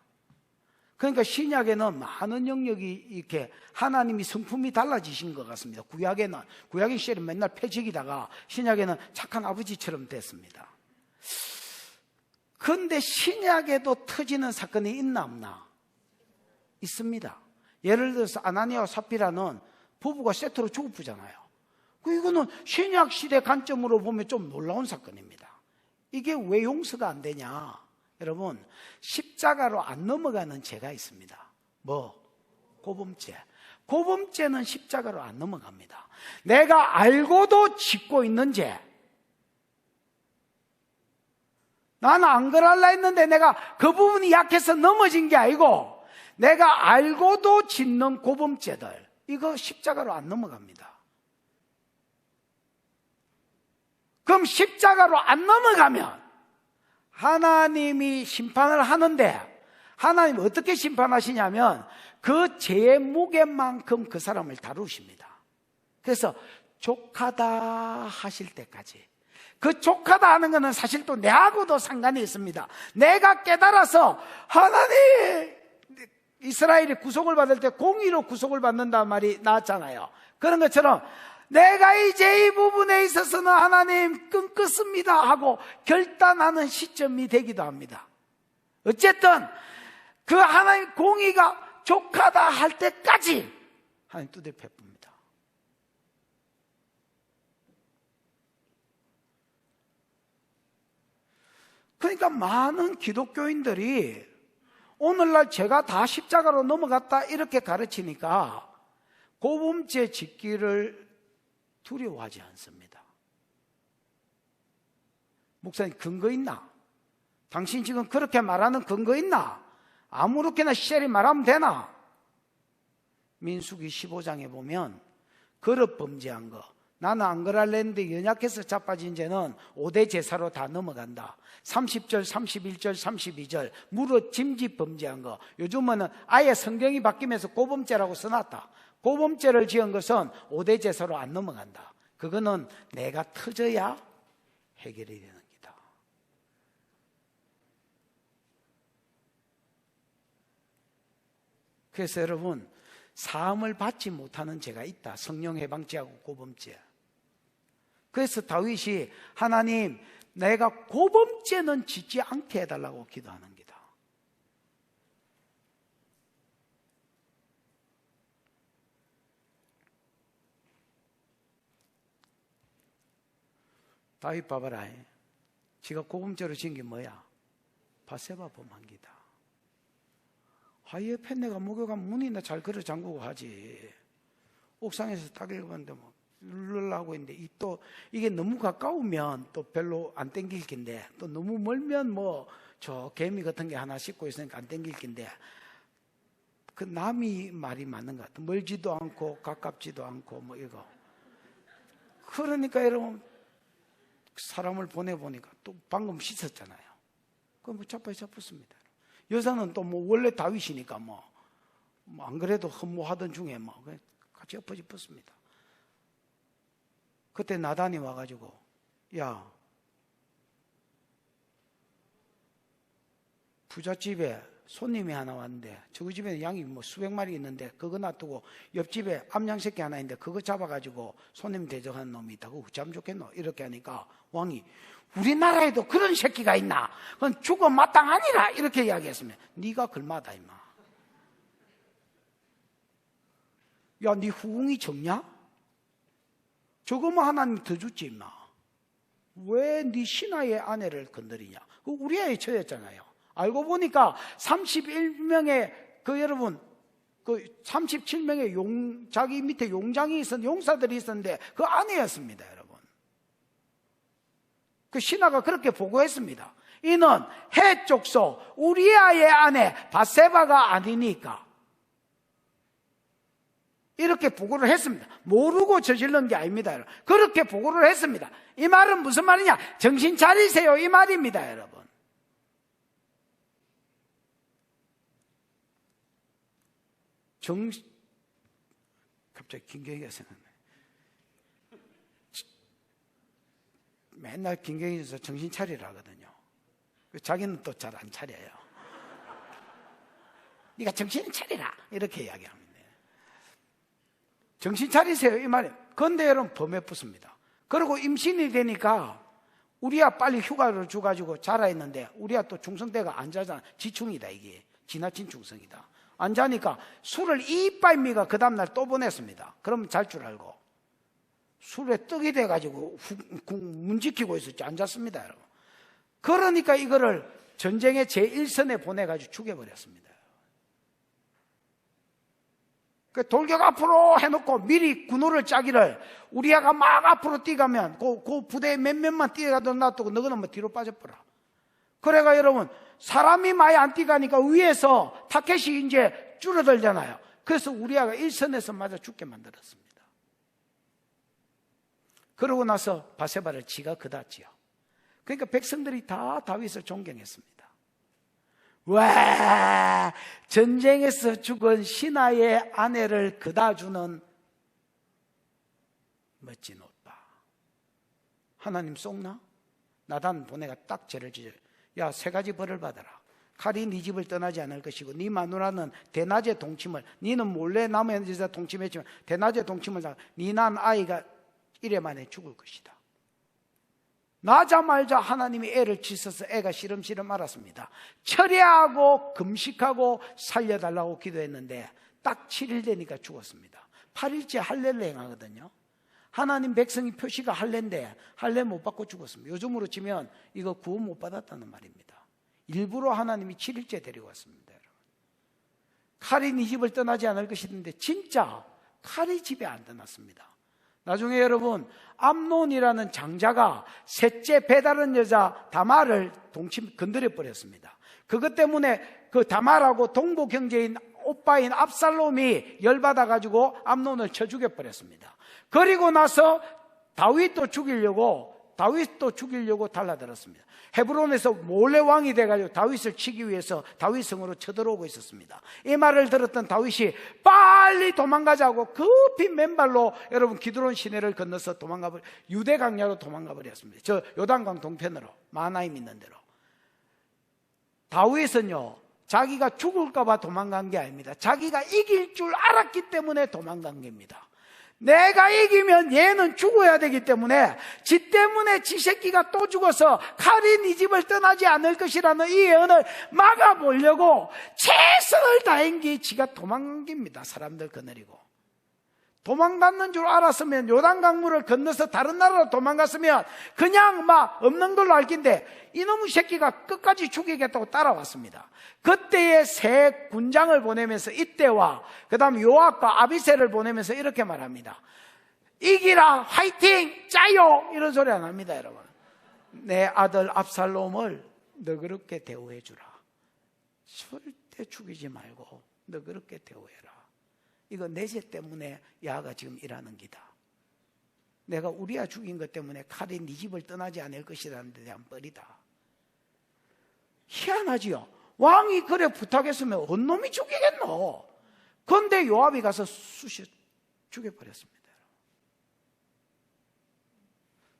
그러니까 신약에는 많은 영역이 이렇게 하나님이 성품이 달라지신 것 같습니다. 구약의 시절에 맨날 패직이다가 신약에는 착한 아버지처럼 됐습니다. 그런데 신약에도 터지는 사건이 있나 없나? 있습니다. 예를 들어서 아나니아와 삽비라는 부부가 세트로 죽었잖아요. 이거는 신약 시대 관점으로 보면 좀 놀라운 사건입니다. 이게 왜 용서가 안 되냐? 여러분, 십자가로 안 넘어가는 죄가 있습니다. 뭐? 고범죄. 고범죄는 십자가로 안 넘어갑니다. 내가 알고도 짓고 있는 죄. 나는 안 그럴라 했는데 내가 그 부분이 약해서 넘어진 게 아니고 내가 알고도 짓는 고범죄들, 이거 십자가로 안 넘어갑니다. 그럼 십자가로 안 넘어가면 하나님이 심판을 하는데, 하나님 어떻게 심판하시냐면 그 죄의 무게만큼 그 사람을 다루십니다. 그래서 족하다 하실 때까지. 그 족하다 하는 것은 사실 또 내하고도 상관이 있습니다. 내가 깨달아서 하나님, 이스라엘이 구속을 받을 때 공의로 구속을 받는다는 말이 나왔잖아요. 그런 것처럼 내가 이제 이 부분에 있어서는 하나님 끊겠습니다 하고 결단하는 시점이 되기도 합니다. 어쨌든 그 하나님 공의가 족하다 할 때까지 하나님 두드려 팹니다. 그러니까 많은 기독교인들이 오늘날 제가 다 십자가로 넘어갔다 이렇게 가르치니까 고범죄 짓기를 두려워하지 않습니다. 목사님, 근거 있나? 당신 지금 그렇게 말하는 근거 있나? 아무렇게나 시절이 말하면 되나? 민수기 15장에 보면 거릇 범죄한 거, 나는 안 그럴래 했는데 연약해서 자빠진 죄는 5대 제사로 다 넘어간다. 30절, 31절, 32절 무릇 짐짓 범죄한 거, 요즘은 아예 성경이 바뀌면서 고범죄라고 써놨다. 고범죄를 지은 것은 5대 제사로 안 넘어간다. 그거는 내가 터져야 해결이 되는 기다. 그래서 여러분, 사함을 받지 못하는 죄가 있다. 성령 해방죄하고 고범죄. 그래서 다윗이 하나님, 내가 고범죄는 짓지 않게 해달라고 기도하는 기다. 다윗 봐봐라. 지가 고범죄로 지은 게 뭐야? 바세바 범한 기다. 옆에 내가 목욕한 문이나 잘 걸어 잠그고 하지. 옥상에서 딱 읽었는데 뭐 누르려고 했는데 또 이게 너무 가까우면 또 별로 안 땡길 긴데, 또 너무 멀면 뭐 저 개미 같은 게 하나 씻고 있으니까 안 땡길 긴데, 그 남이 말이 맞는 것 같아. 멀지도 않고 가깝지도 않고 뭐 이거. 그러니까 여러분, 사람을 보내보니까 또 방금 씻었잖아요. 그럼 뭐 잡았습니다. 여자는 또 뭐 원래 다윗이니까 뭐 안 그래도 허무하던 중에 뭐 같이 엎어짚었습니다. 그때 나단이 와가지고, 야, 부잣집에 손님이 하나 왔는데 저 집에 양이 뭐 수백 마리 있는데 그거 놔두고 옆집에 암양 새끼 하나 있는데 그거 잡아가지고 손님 대접하는 놈이 있다고 참 좋겠노? 이렇게 하니까 왕이, 우리나라에도 그런 새끼가 있나? 그건 죽어 마땅하니라 이렇게 이야기했으면, 네가 글마다 임마. 야, 네 후궁이 적냐? 저거만 하나님 더 줬지 임마. 왜 네 신하의 아내를 건드리냐? 그 우리 아이 처였잖아요. 알고 보니까 31명의 여러분, 37명의 자기 밑에 용장이 용사들이 있었는데 그 아내였습니다, 여러분. 그 신하가 그렇게 보고했습니다. 이는 해 족속 우리아의 아내 바세바가 아니니까. 이렇게 보고를 했습니다. 모르고 저질른 게 아닙니다, 여러분. 그렇게 보고를 했습니다. 이 말은 무슨 말이냐? 정신 차리세요, 이 말입니다, 여러분. 갑자기 김경희가 생각나요. 맨날 김경희에서 정신 차리라 하거든요. 자기는 또 잘 안 차려요. 네가 정신을 차리라. 이렇게 이야기합니다. 정신 차리세요. 이 말이에요. 그런데 여러분 범에 붙습니다. 그리고 임신이 되니까 우리야 빨리 휴가를 줘가지고 자라있는데 우리야 또 중성대가 안 자잖아. 지충이다 이게. 지나친 중성이다. 안 자니까 술을 이빨미가 그 다음날 또 보냈습니다. 그러면 잘 줄 알고 술에 떡이 돼가지고 문지키고 있었지. 안 잤습니다 여러분. 그러니까 이거를 전쟁의 제1선에 보내가지고 죽여버렸습니다. 그 돌격 앞으로 해놓고 미리 군호를 짜기를 우리 아가 막 앞으로 뛰가면 그 부대에 몇몇만 뛰어가도 놔두고 너희는 뭐 뒤로 빠져버려. 그래가 여러분 사람이 많이 안 뛰가니까 위에서 타켓이 이제 줄어들잖아요. 그래서 우리 아가 1선에서 맞아 죽게 만들었습니다. 그러고 나서 바세바를 지가 그다지요. 그러니까 백성들이 다 다윗을 존경했습니다. 와, 전쟁에서 죽은 신하의 아내를 그다주는 멋진 오빠. 하나님 속나? 나단 보내가 딱 죄를 지어요. 야, 3가지 벌을 받아라. 칼이 네 집을 떠나지 않을 것이고 네 마누라는 대낮에 동침을, 니는 몰래 남의 여자 동침했지만 대낮에 동침을 네 난 아이가 1회 만에 죽을 것이다. 나자말자 하나님이 애를 치셔서 애가 시름시름 앓았습니다. 철야하고 금식하고 살려달라고 기도했는데 딱 7일 되니까 죽었습니다. 8일째 할례를 행하거든요. 하나님 백성이 표시가 할례인데 할례 못 받고 죽었습니다. 요즘으로 치면 이거 구원 못 받았다는 말입니다. 일부러 하나님이 7일째 데리고 왔습니다. 여러분. 칼이 네 집을 떠나지 않을 것인데 진짜 칼이 집에 안 떠났습니다. 나중에 여러분 암논이라는 장자가 셋째 배다른 여자 다말을 건드려 버렸습니다. 그것 때문에 그 다말하고 동부 경제인 오빠인 압살롬이 열받아 가지고 암논을 쳐 죽여 버렸습니다. 그리고 나서 다윗도 죽이려고 달라들었습니다. 헤브론에서 몰래 왕이 돼가지고 다윗을 치기 위해서 다윗성으로 쳐들어오고 있었습니다. 이 말을 들었던 다윗이 빨리 도망가자고 급히 맨발로 여러분 기드론 시내를 건너서 유대 강야로 도망가 버렸습니다. 저 요단강 동편으로 마하나임 있는 데로. 다윗은요 자기가 죽을까 봐 도망간 게 아닙니다. 자기가 이길 줄 알았기 때문에 도망간 겁니다. 내가 이기면 얘는 죽어야 되기 때문에 지 때문에 지 새끼가 또 죽어서 칼이 네 집을 떠나지 않을 것이라는 이 예언을 막아보려고 최선을 다한 게 지가 도망간 겁니다. 사람들 거느리고 도망갔는 줄 알았으면 요단강물을 건너서 다른 나라로 도망갔으면 그냥 막 없는 걸로 알 긴데 이놈의 새끼가 끝까지 죽이겠다고 따라왔습니다. 그때의 새 군장을 보내면서 이때와 그 다음 요압과 아비새를 보내면서 이렇게 말합니다. 이기라 화이팅 짜요 이런 소리 안 합니다. 여러분 내 아들 압살롬을 너그럽게 대우해 주라. 절대 죽이지 말고 너그럽게 대우해라. 이거 내 죄 때문에 야가 지금 일하는 기다. 내가 우리야 죽인 것 때문에 칼이 네 집을 떠나지 않을 것이라는 데 대한 뻘이다. 희한하지요. 왕이 그래 부탁했으면 어느 놈이 죽이겠노. 그런데 요압이 가서 쑤셔 죽여버렸습니다.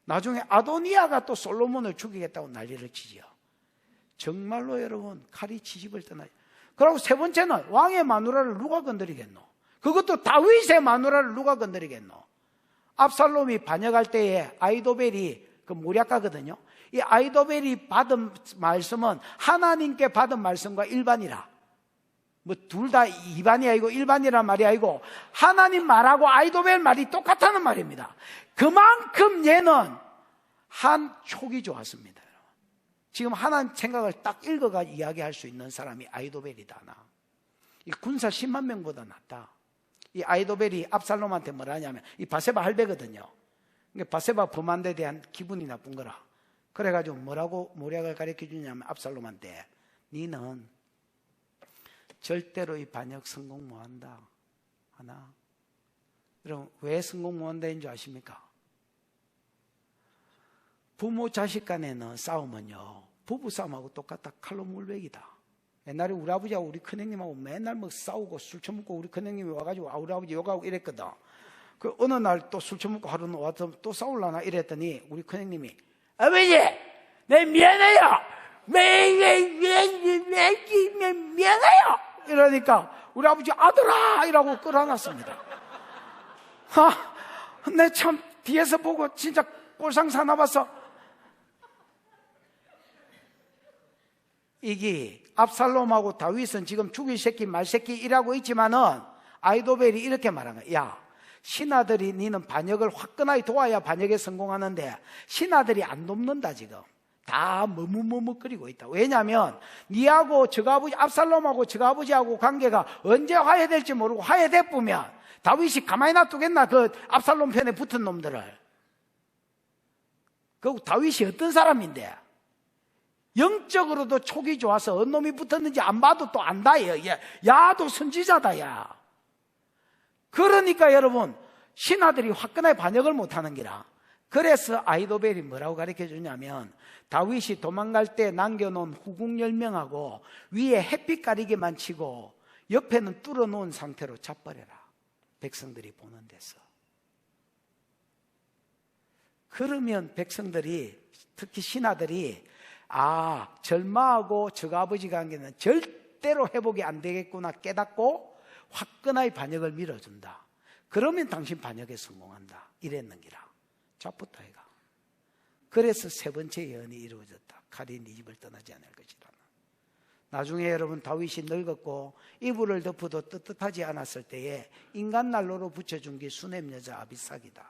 나중에 아도니아가 또 솔로몬을 죽이겠다고 난리를 치지요. 정말로 여러분 칼이 지집을 떠나지. 그리고 세 번째는 왕의 마누라를 누가 건드리겠노. 그것도 다윗의 마누라를 누가 건드리겠노. 압살롬이 반역할 때에 아이도벨이 그 모략가거든요. 이 아이도벨이 받은 말씀은 하나님께 받은 말씀과 일반이라. 뭐 둘 다 이반이 아니고 일반이란 말이 아니고 하나님 말하고 아이도벨 말이 똑같다는 말입니다. 그만큼 얘는 한 촉이 좋았습니다. 지금 하나님 생각을 딱 읽어가 이야기할 수 있는 사람이 아이도벨이다. 이 군사 10만 명보다 낫다. 이 아이도벨이 압살롬한테 뭐라 하냐면 이 바세바 할배거든요. 그러니까 바세바 범한 데 대한 기분이 나쁜 거라. 그래가지고 뭐라고 모략을 가르쳐 주냐면 압살롬한테 니는 절대로 이 반역 성공 못한다. 하나. 여러분 왜 성공 못한다인 줄 아십니까? 부모 자식 간에는 싸움은요 부부 싸움하고 똑같다. 칼로 물베기다. 옛날에 우리 아버지하고 우리 큰형님하고 맨날 뭐 싸우고 술 처먹고 우리 큰형님이 와가지고 우리 아버지 욕하고 이랬거든. 그 어느 날 또 술 처먹고 하루는 와서 또 싸울라나 이랬더니 우리 큰형님이 아버지 내 미안해요. 미안해요. 이러니까 우리 아버지 아들아! 이라고 끌어안았습니다. 내 참 뒤에서 보고 진짜 꼴상 사나봤어. 이게 압살롬하고 다윗은 지금 죽일 새끼 말 새끼 이라고 있지만은 아이도벨이 이렇게 말한 거야. 야, 신하들이 니는 반역을 화끈하게 도와야 반역에 성공하는데 신하들이 안 돕는다. 지금 다 머뭇머뭇거리고 있다. 왜냐하면 니하고 저가 아버지 압살롬하고 저가 아버지하고 관계가 언제 화해될지 모르고 화해됐으면 다윗이 가만히 놔두겠나? 그 압살롬 편에 붙은 놈들을. 그 다윗이 어떤 사람인데 영적으로도 촉이 좋아서 어느 놈이 붙었는지 안 봐도 또 안다. 야도 선지자다. 야. 그러니까 여러분 신하들이 화끈하게 반역을 못하는 기라. 그래서 아이도벨이 뭐라고 가르쳐 주냐면 다윗이 도망갈 때 남겨놓은 후궁 10명하고 위에 햇빛 가리개만 치고 옆에는 뚫어놓은 상태로 잡버려라. 백성들이 보는 데서. 그러면 백성들이 특히 신하들이 절마하고 저가 아버지 관계는 절대로 회복이 안 되겠구나 깨닫고 화끈하게 반역을 밀어준다. 그러면 당신 반역에 성공한다. 이랬는기라. 잡붙다 이가. 그래서 세 번째 예언이 이루어졌다. 칼이 네 집을 떠나지 않을 것이라. 나중에 여러분 다윗이 늙었고 이불을 덮어도 떳떳하지 않았을 때에 인간 난로로 붙여준 게 수넴 여자 아비삭이다.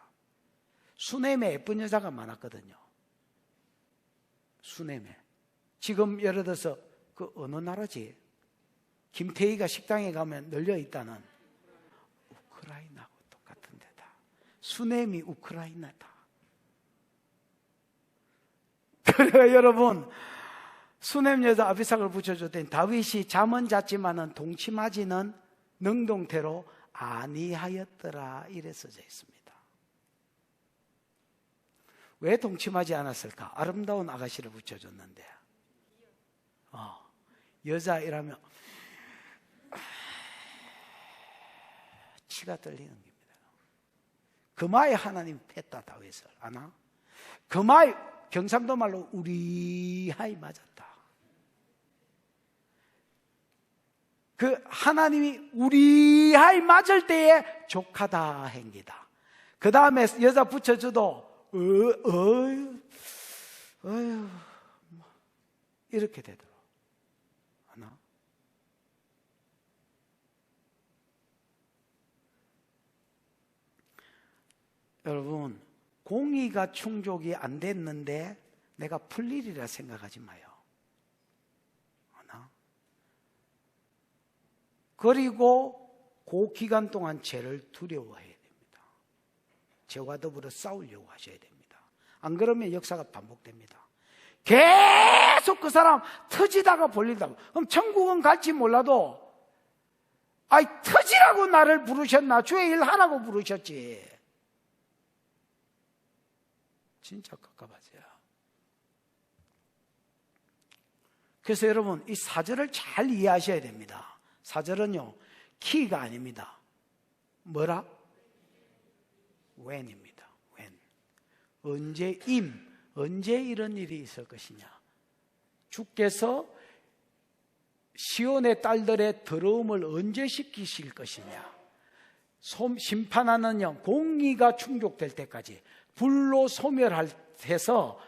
수넴에 예쁜 여자가 많았거든요. 수넴에. 지금 예를 들어서 그 어느 나라지? 김태희가 식당에 가면 널려있다는 우크라이나하고 똑같은 데다. 수넴이 우크라이나다. 그래요 여러분, 수넴 여자 아비삭을 붙여줬더니 다윗이 잠은 잤지만은 동침하지는 능동태로 아니하였더라 이래 써져 있습니다. 왜 동침하지 않았을까? 아름다운 아가씨를 붙여줬는데 여자이라면 치가 떨리는 겁니다. 그마에 하나님 팼다 다윗을 아나? 그마에 경상도 말로 우리하이 맞았다. 그 하나님이 우리하이 맞을 때에 족하다 행기다. 그 다음에 여자 붙여줘도 이렇게 되더라. 하나? 여러분, 공의가 충족이 안 됐는데 내가 풀리리라 생각하지 마요. 하나? 그리고 그 기간 동안 죄를 두려워해야 됩니다. 죄와 더불어 싸우려고 하셔야 됩니다. 안 그러면 역사가 반복됩니다. 계속 그 사람 터지다가 볼린다고. 그럼 천국은 갈지 몰라도 터지라고 나를 부르셨나? 주의 일 하라고 부르셨지. 진짜 깝깝하죠. 그래서 여러분 이 사절을 잘 이해하셔야 됩니다. 사절은요 키가 아닙니다. 뭐라? when입니다. when. 언제 이런 일이 있을 것이냐. 주께서 시온의 딸들의 더러움을 언제 씻기실 것이냐. 심판하는 영 공의가 충족될 때까지 불로 소멸해서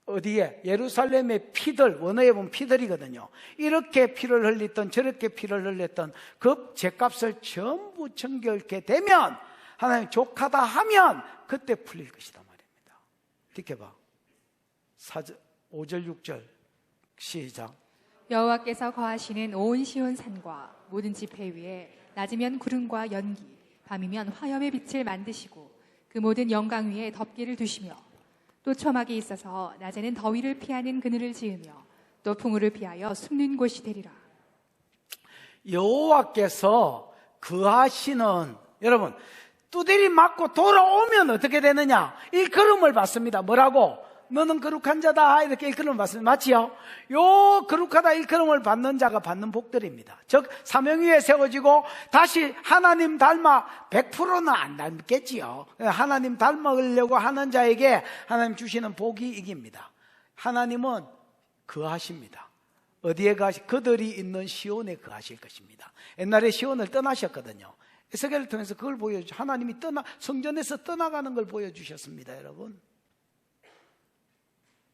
어디에 예루살렘의 피들, 원어에 보면 피들이거든요. 이렇게 피를 흘렸던 저렇게 피를 흘렸던 그 죄값을 전부 정결케 되면 하나님 족하다 하면 그때 풀릴 것이다 말입니다. 이렇게 봐. 5절 6절 시작. 여호와께서 거하시는 온 시온 산과 모든 지폐 위에 낮이면 구름과 연기, 밤이면 화염의 빛을 만드시고 그 모든 영광 위에 덮개를 두시며 또 초막이 있어서 낮에는 더위를 피하는 그늘을 지으며 또 풍우를 피하여 숨는 곳이 되리라. 여호와께서 거하시는, 여러분 두드리 맞고 돌아오면 어떻게 되느냐? 일컬음을 받습니다. 뭐라고? 너는 거룩한 자다 이렇게 일컬음을 받습니다. 맞지요? 요 거룩하다 일컬음을 받는 자가 받는 복들입니다. 즉 사명 위에 세워지고 다시 하나님 닮아 100%는 안 닮겠지요. 하나님 닮으려고 하는 자에게 하나님 주시는 복이 이깁니다. 하나님은 거하십니다. 어디에 그들이 있는 시온에 거하실 것입니다. 옛날에 시온을 떠나셨거든요. 에스겔을 통해서 그걸 하나님이 성전에서 떠나가는 걸 보여주셨습니다. 여러분,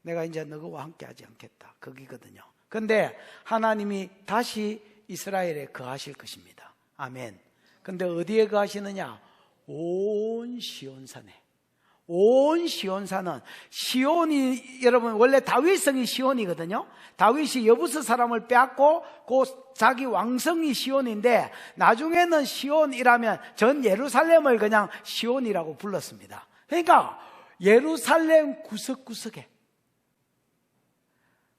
내가 이제 너희와 함께 하지 않겠다, 거기거든요. 근데 하나님이 다시 이스라엘에 거하실 것입니다. 아멘. 근데 어디에 거하시느냐? 온 시온산에. 온 시온산은, 시온이 여러분 원래 다윗성이 시온이거든요. 다윗이 여부스 사람을 빼앗고 그 자기 왕성이 시온인데, 나중에는 시온이라면 전 예루살렘을 그냥 시온이라고 불렀습니다. 그러니까 예루살렘 구석구석에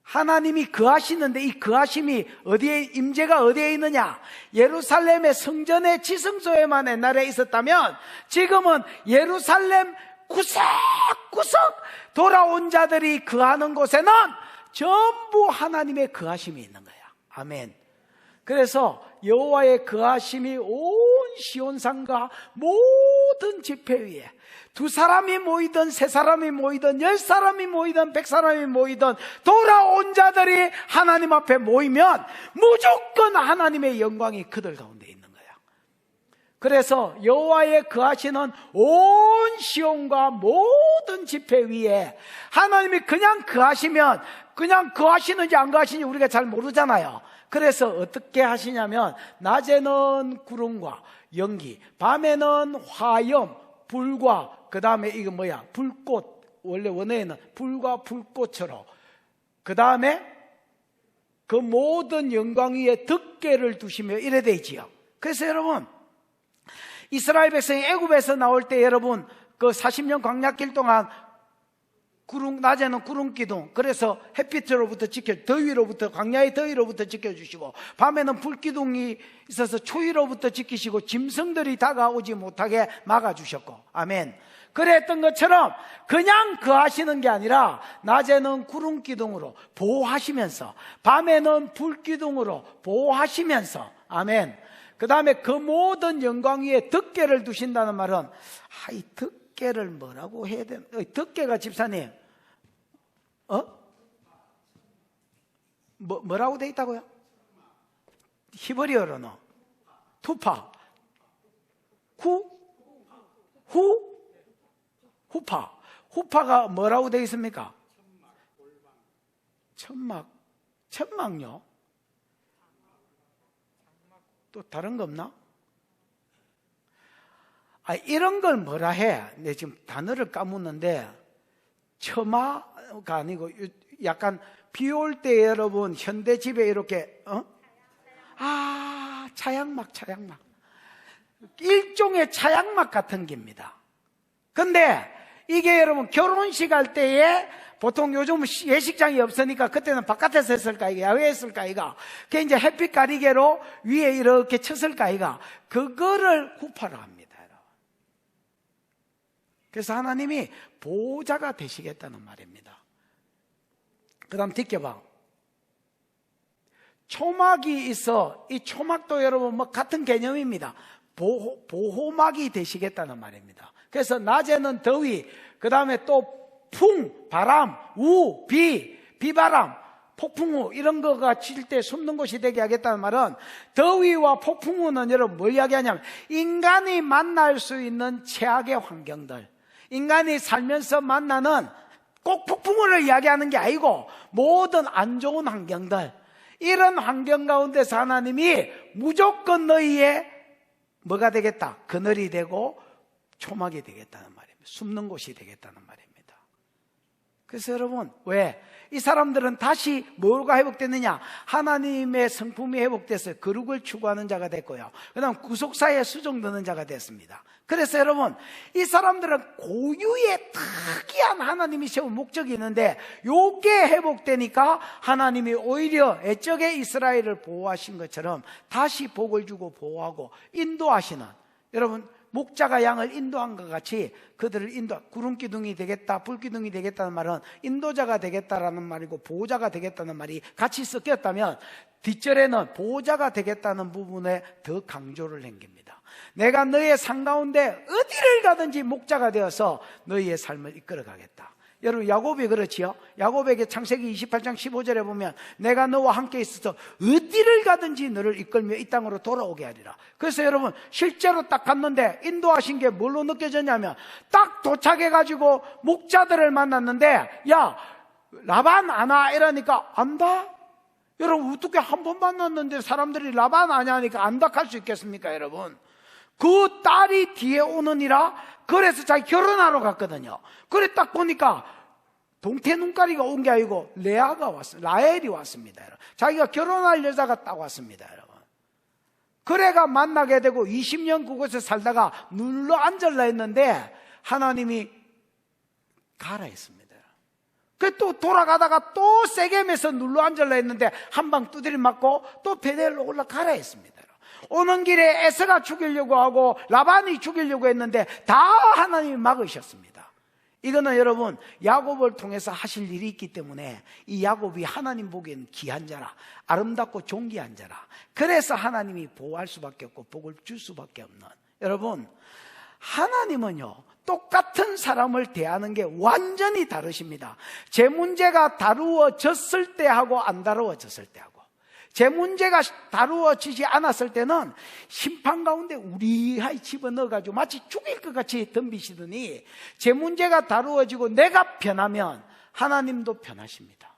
하나님이 거하시는데, 이 거하심이 어디에, 임재가 어디에 있느냐? 예루살렘의 성전의 지성소에만 옛날에 있었다면, 지금은 예루살렘 구석구석 돌아온 자들이 거하는 곳에는 전부 하나님의 거하심이 있는 거야. 아멘. 그래서 여호와의 거하심이 온 시온산과 모든 지폐 위에, 2사람이 모이든 3사람이 모이든 10사람이 모이든 100사람이 모이든 돌아온 자들이 하나님 앞에 모이면 무조건 하나님의 영광이 그들 가운데 있는 거야. 그래서 여호와의 거하시는 온 시온과 모든 지폐 위에 하나님이 그냥 거하시면, 그냥 거하시는지 안 거하시는지 우리가 잘 모르잖아요. 그래서 어떻게 하시냐면, 낮에는 구름과 연기, 밤에는 화염, 불과, 그 다음에 이거 뭐야? 불꽃. 원래 원어에는 불과 불꽃처럼. 그 다음에 그 모든 영광 위에 덮개를 두시며 이래 되지요. 그래서 여러분, 이스라엘 백성이 애굽에서 나올 때 여러분 그 40년 광야길 동안 낮에는 구름 기둥, 그래서 햇빛으로부터 더위로부터, 광야의 더위로부터 지켜주시고, 밤에는 불 기둥이 있어서 추위로부터 지키시고, 짐승들이 다가오지 못하게 막아주셨고, 아멘. 그랬던 것처럼 그냥 거하시는 게 아니라 낮에는 구름 기둥으로 보호하시면서, 밤에는 불 기둥으로 보호하시면서, 아멘. 그 다음에 그 모든 영광 위에 덮개를 두신다는 말은, 이 덮개를 뭐라고 해야 되나? 덮개가 집사님, 뭐라고 돼 있다고요? 히브리어로는 투파, 후파. 후파가 뭐라고 돼 있습니까? 천막요? 또 다른 거 없나? 이런 걸 뭐라 해? 내 지금 단어를 까먹는데, 처마가 아니고 약간 비 올 때 여러분 현대 집에 이렇게 차양막. 일종의 차양막 같은 겁니다. 근데 이게 여러분 결혼식 할 때에 보통 요즘 예식장이 없으니까 그때는 바깥에서 했을까, 이게 야외에 했을까, 이가. 그게 이제 햇빛 가리개로 위에 이렇게 쳤을까, 이가. 그거를 후파로 합니다. 그래서 하나님이 보호자가 되시겠다는 말입니다. 그 다음 뒷겨봐. 초막이 있어. 이 초막도 여러분 같은 개념입니다. 보호막이 되시겠다는 말입니다. 그래서 낮에는 더위, 그 다음에 또 바람, 비바람, 폭풍우 이런 거가 칠 때 숨는 곳이 되게 하겠다는 말은, 더위와 폭풍우는 여러분 뭘 이야기하냐면 인간이 만날 수 있는 최악의 환경들, 인간이 살면서 만나는, 꼭 폭풍우를 이야기하는 게 아니고 모든 안 좋은 환경들, 이런 환경 가운데서 하나님이 무조건 너희의 뭐가 되겠다? 그늘이 되고 초막이 되겠다는 말입니다. 숨는 곳이 되겠다는 말입니다. 그래서 여러분, 왜? 이 사람들은 다시 뭐가 회복됐느냐? 하나님의 성품이 회복됐어요. 거룩을 추구하는 자가 됐고요. 그 다음 구속사에 수종드는 자가 됐습니다. 그래서 여러분, 이 사람들은 고유의 특이한 하나님이 세운 목적이 있는데, 요게 회복되니까 하나님이 오히려 애적에 이스라엘을 보호하신 것처럼 다시 복을 주고 보호하고 인도하시는, 여러분 목자가 양을 인도한 것 같이 그들을 구름기둥이 되겠다, 불기둥이 되겠다는 말은 인도자가 되겠다라는 말이고 보호자가 되겠다는 말이 같이 섞였다면, 뒷절에는 보호자가 되겠다는 부분에 더 강조를 한 겁니다. 내가 너의 삶 가운데 어디를 가든지 목자가 되어서 너희의 삶을 이끌어 가겠다. 여러분 야곱이 그렇지요. 야곱에게 창세기 28장 15절에 보면 내가 너와 함께 있어서 어디를 가든지 너를 이끌며 이 땅으로 돌아오게 하리라. 그래서 여러분 실제로 딱 갔는데 인도하신 게 뭘로 느껴졌냐면 딱 도착해가지고 목자들을 만났는데 야 라반 아나 이러니까 안다? 여러분 어떻게 한 번 만났는데 사람들이 라반 아냐 하니까 안다 할 수 있겠습니까 여러분? 그 딸이 뒤에 오느니라. 그래서 자기 결혼하러 갔거든요. 그래 딱 보니까 동태 눈가리가 온 게 아니고 레아가 왔습니다. 라헬이 왔습니다. 여러분. 자기가 결혼할 여자가 딱 왔습니다. 여러분. 그래가 만나게 되고 20년 그곳에 살다가 눌러 앉으려 했는데 하나님이 가라 했습니다. 그 또 돌아가다가 또 세겜에서 눌러 앉으려 했는데 한 방 두드려 맞고 또 베델로 올라가라 했습니다. 오는 길에 에서가 죽이려고 하고 라반이 죽이려고 했는데 다 하나님이 막으셨습니다. 이거는 여러분 야곱을 통해서 하실 일이 있기 때문에 이 야곱이 하나님 보기엔 귀한 자라, 아름답고 존귀한 자라. 그래서 하나님이 보호할 수밖에 없고 복을 줄 수밖에 없는. 여러분 하나님은요 똑같은 사람을 대하는 게 완전히 다르십니다. 제 문제가 다루어졌을 때하고 안 다루어졌을 때하고, 제 문제가 다루어지지 않았을 때는 심판 가운데 우리하이 집어넣어가지고 마치 죽일 것 같이 덤비시더니 제 문제가 다루어지고 내가 변하면 하나님도 변하십니다.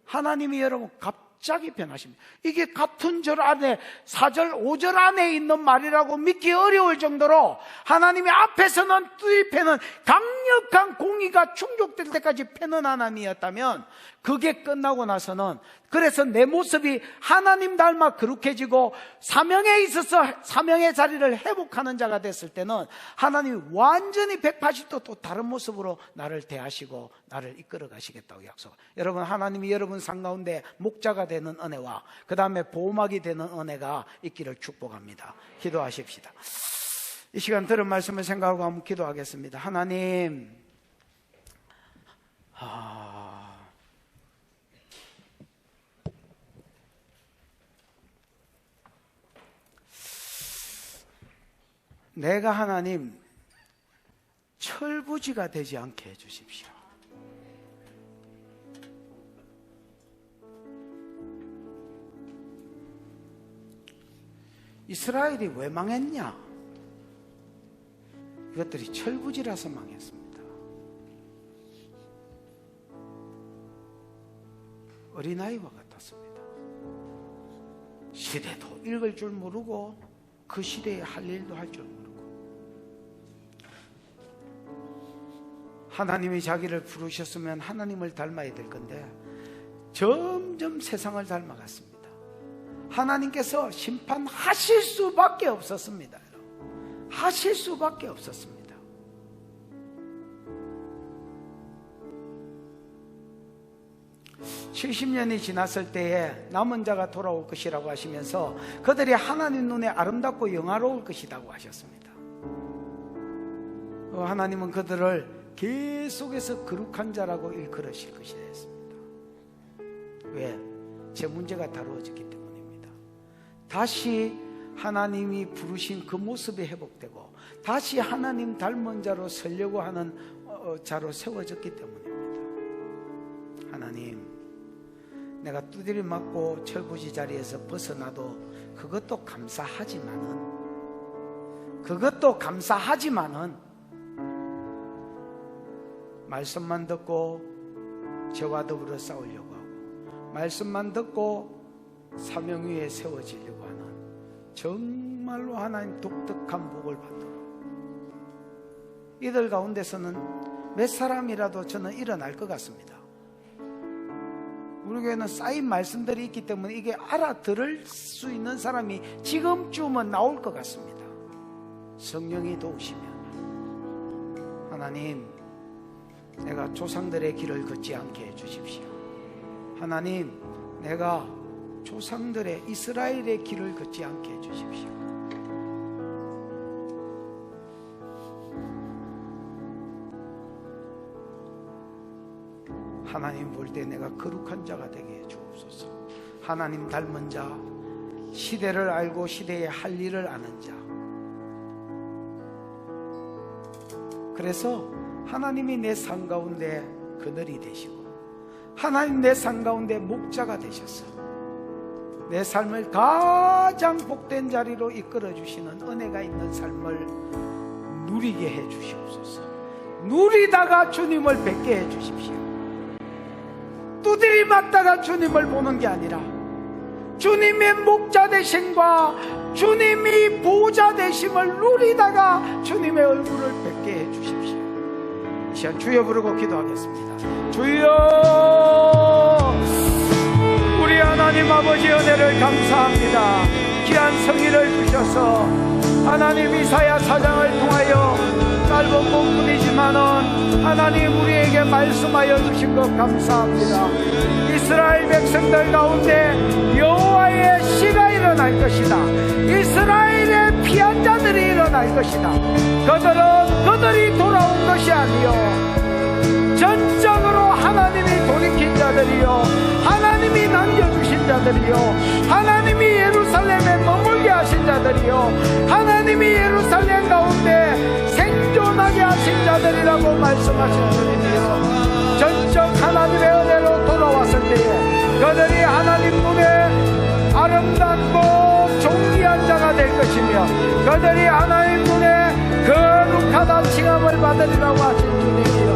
하나님이 여러분 갑자기 변하십니다. 이게 같은 절 안에 4절 5절 안에 있는 말이라고 믿기 어려울 정도로 하나님의 앞에서는 뚜이 패는 강력한 공의가 충족될 때까지 패는 하나님이었다면 그게 끝나고 나서는 그래서 내 모습이 하나님 닮아 거룩해지고 사명에 있어서 사명의 자리를 회복하는 자가 됐을 때는 하나님이 완전히 180도 또 다른 모습으로 나를 대하시고 나를 이끌어 가시겠다고 약속. 여러분 하나님이 여러분 상 가운데 목자가 되는 은혜와 그 다음에 보호막이 되는 은혜가 있기를 축복합니다. 기도하십시다. 이 시간 들은 말씀을 생각하고 한번 기도하겠습니다. 하나님 내가 하나님 철부지가 되지 않게 해주십시오. 이스라엘이 왜 망했냐? 이것들이 철부지라서 망했습니다. 어린아이와 같았습니다. 시대도 읽을 줄 모르고 그 시대에 할 일도 할 줄 모르고 하나님이 자기를 부르셨으면 하나님을 닮아야 될 건데 점점 세상을 닮아갔습니다. 하나님께서 심판하실 수밖에 없었습니다. 하실 수밖에 없었습니다. (70년이) 지났을 때에 남은 자가 돌아올 것이라고 하시면서 그들이 하나님 눈에 아름답고 영화로울 것이라고 하셨습니다. 하나님은 그들을 계속해서 거룩한 자라고 일컬으실 것이라 했습니다. 왜? 제 문제가 다루어졌기 때문입니다. 다시 하나님이 부르신 그 모습이 회복되고 다시 하나님 닮은 자로 서려고 하는 자로 세워졌기 때문입니다. 하나님, 내가 두드려 맞고 철부지 자리에서 벗어나도 그것도 감사하지만은 말씀만 듣고 저와 더불어 싸우려고 하고 말씀만 듣고 사명 위에 세워지려고 하는 정말로 하나님 독특한 복을 받도록 이들 가운데서는 몇 사람이라도 저는 일어날 것 같습니다. 우리 교회는 쌓인 말씀들이 있기 때문에 이게 알아들을 수 있는 사람이 지금쯤은 나올 것 같습니다. 성령이 도우시면. 하나님, 내가 조상들의 길을 걷지 않게 해주십시오. 하나님, 내가 조상들의 이스라엘의 길을 걷지 않게 해주십시오. 하나님 볼 때 내가 거룩한 자가 되게 해주옵소서. 하나님 닮은 자, 시대를 알고 시대에 할 일을 아는 자. 그래서 하나님이 내 삶 가운데 그늘이 되시고 하나님 내 삶 가운데 목자가 되셔서 내 삶을 가장 복된 자리로 이끌어 주시는 은혜가 있는 삶을 누리게 해 주시옵소서. 누리다가 주님을 뵙게 해 주십시오. 두드리 맞다가 주님을 보는 게 아니라 주님의 목자 되심과 주님이 보호자 되심을 누리다가 주님의 얼굴을 뵙게 해 주십시오. 이 시간 주여 부르고 기도하겠습니다. 주여, 우리 하나님 아버지 은혜를 감사합니다. 귀한 성의를 주셔서 하나님 이사야 4장을 통하여 짧은 본문이지만은 하나님 우리에게 말씀하여 주신 것 감사합니다. 이스라엘 백성들 가운데 여호와의 시가 일어날 것이다. 이스라엘의 피한 자들이 일어날 것이다. 그들이 돌아온 것이 아니요 전적으로 하나님이 돌이킨 자들이요 하나님이 남겨주신 자들이요 하나님이 예루살렘에 머물게 하신 자들이요 하나님이 예루살렘 가운데 생존하게 하신 자들이라고 말씀하신 주님이요 전적 하나님의 은혜로 돌아왔을 때에 그들이 하나님 눈에 아름답고 존귀한 자가 될 것이며 그들이 하나님 눈에 거룩하다 칭함을 받으리라고 하신 주님이요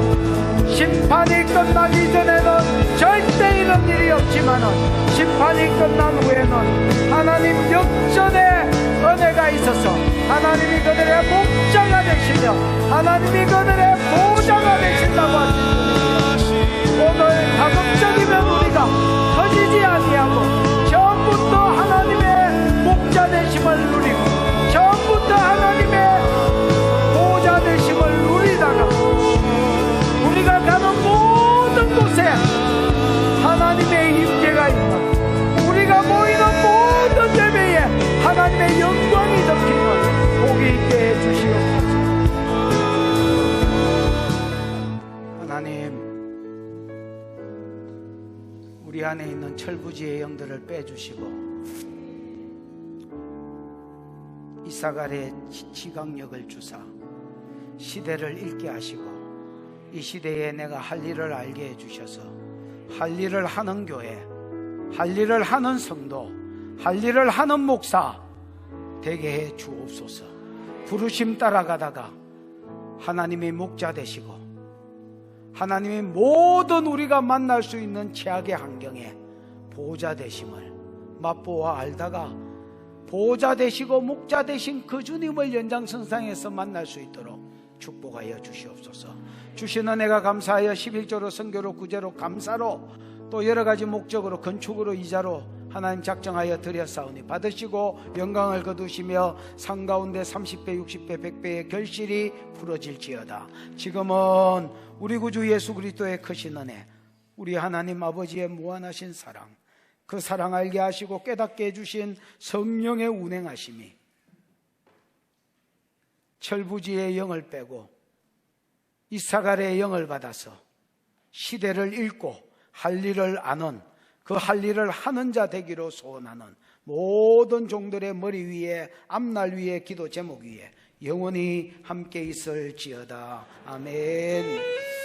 심판이 끝나기 전에는 절대 이런 일이 없지만은 심판이 끝난 후에는 하나님 역전의 은혜가 있어서 하나님이 그들의 목자가 되시며 하나님이 그들의 보호자가 되신다고 하신 주님이요 오늘 가급적이면 우리가 터지지 아니하고 처음부터 하나님의 목자 되심을 누리고 처음부터 하나님의 보호자 되심을 누리다가 우리가 가는 모든 곳에 하나님의 임재가 있는 우리가 모이는 모든 예배에 하나님의 영광이 덮이는 복이 있게 해주시옵소서. 하나님 우리 안에 있는 철부지의 영들을 빼주시고 이사갈의 지각력을 주사 시대를 읽게 하시고 이 시대에 내가 할 일을 알게 해주셔서 할 일을 하는 교회, 할 일을 하는 성도, 할 일을 하는 목사 되게 해 주옵소서. 부르심 따라가다가 하나님이 목자 되시고 하나님이 모든 우리가 만날 수 있는 최악의 환경에 보호자 되심을 맛보아 알다가 보호자 되시고 목자 되신 그 주님을 연장선상에서 만날 수 있도록 축복하여 주시옵소서. 주신 은혜가 감사하여 11조로 선교로 구제로 감사로 또 여러가지 목적으로 건축으로 이자로 하나님 작정하여 드렸사오니 받으시고 영광을 거두시며 상 가운데 30배 60배 100배의 결실이 부러질지어다. 지금은 우리 구주 예수 그리스도의 크신 은혜 우리 하나님 아버지의 무한하신 사랑 그 사랑 알게 하시고 깨닫게 해주신 성령의 운행하심이 철부지의 영을 빼고 이사갈의 영을 받아서 시대를 읽고 할 일을 아는 그 할 일을 하는 자 되기로 소원하는 모든 종들의 머리 위에 앞날 위에 기도 제목 위에 영원히 함께 있을지어다. 아멘.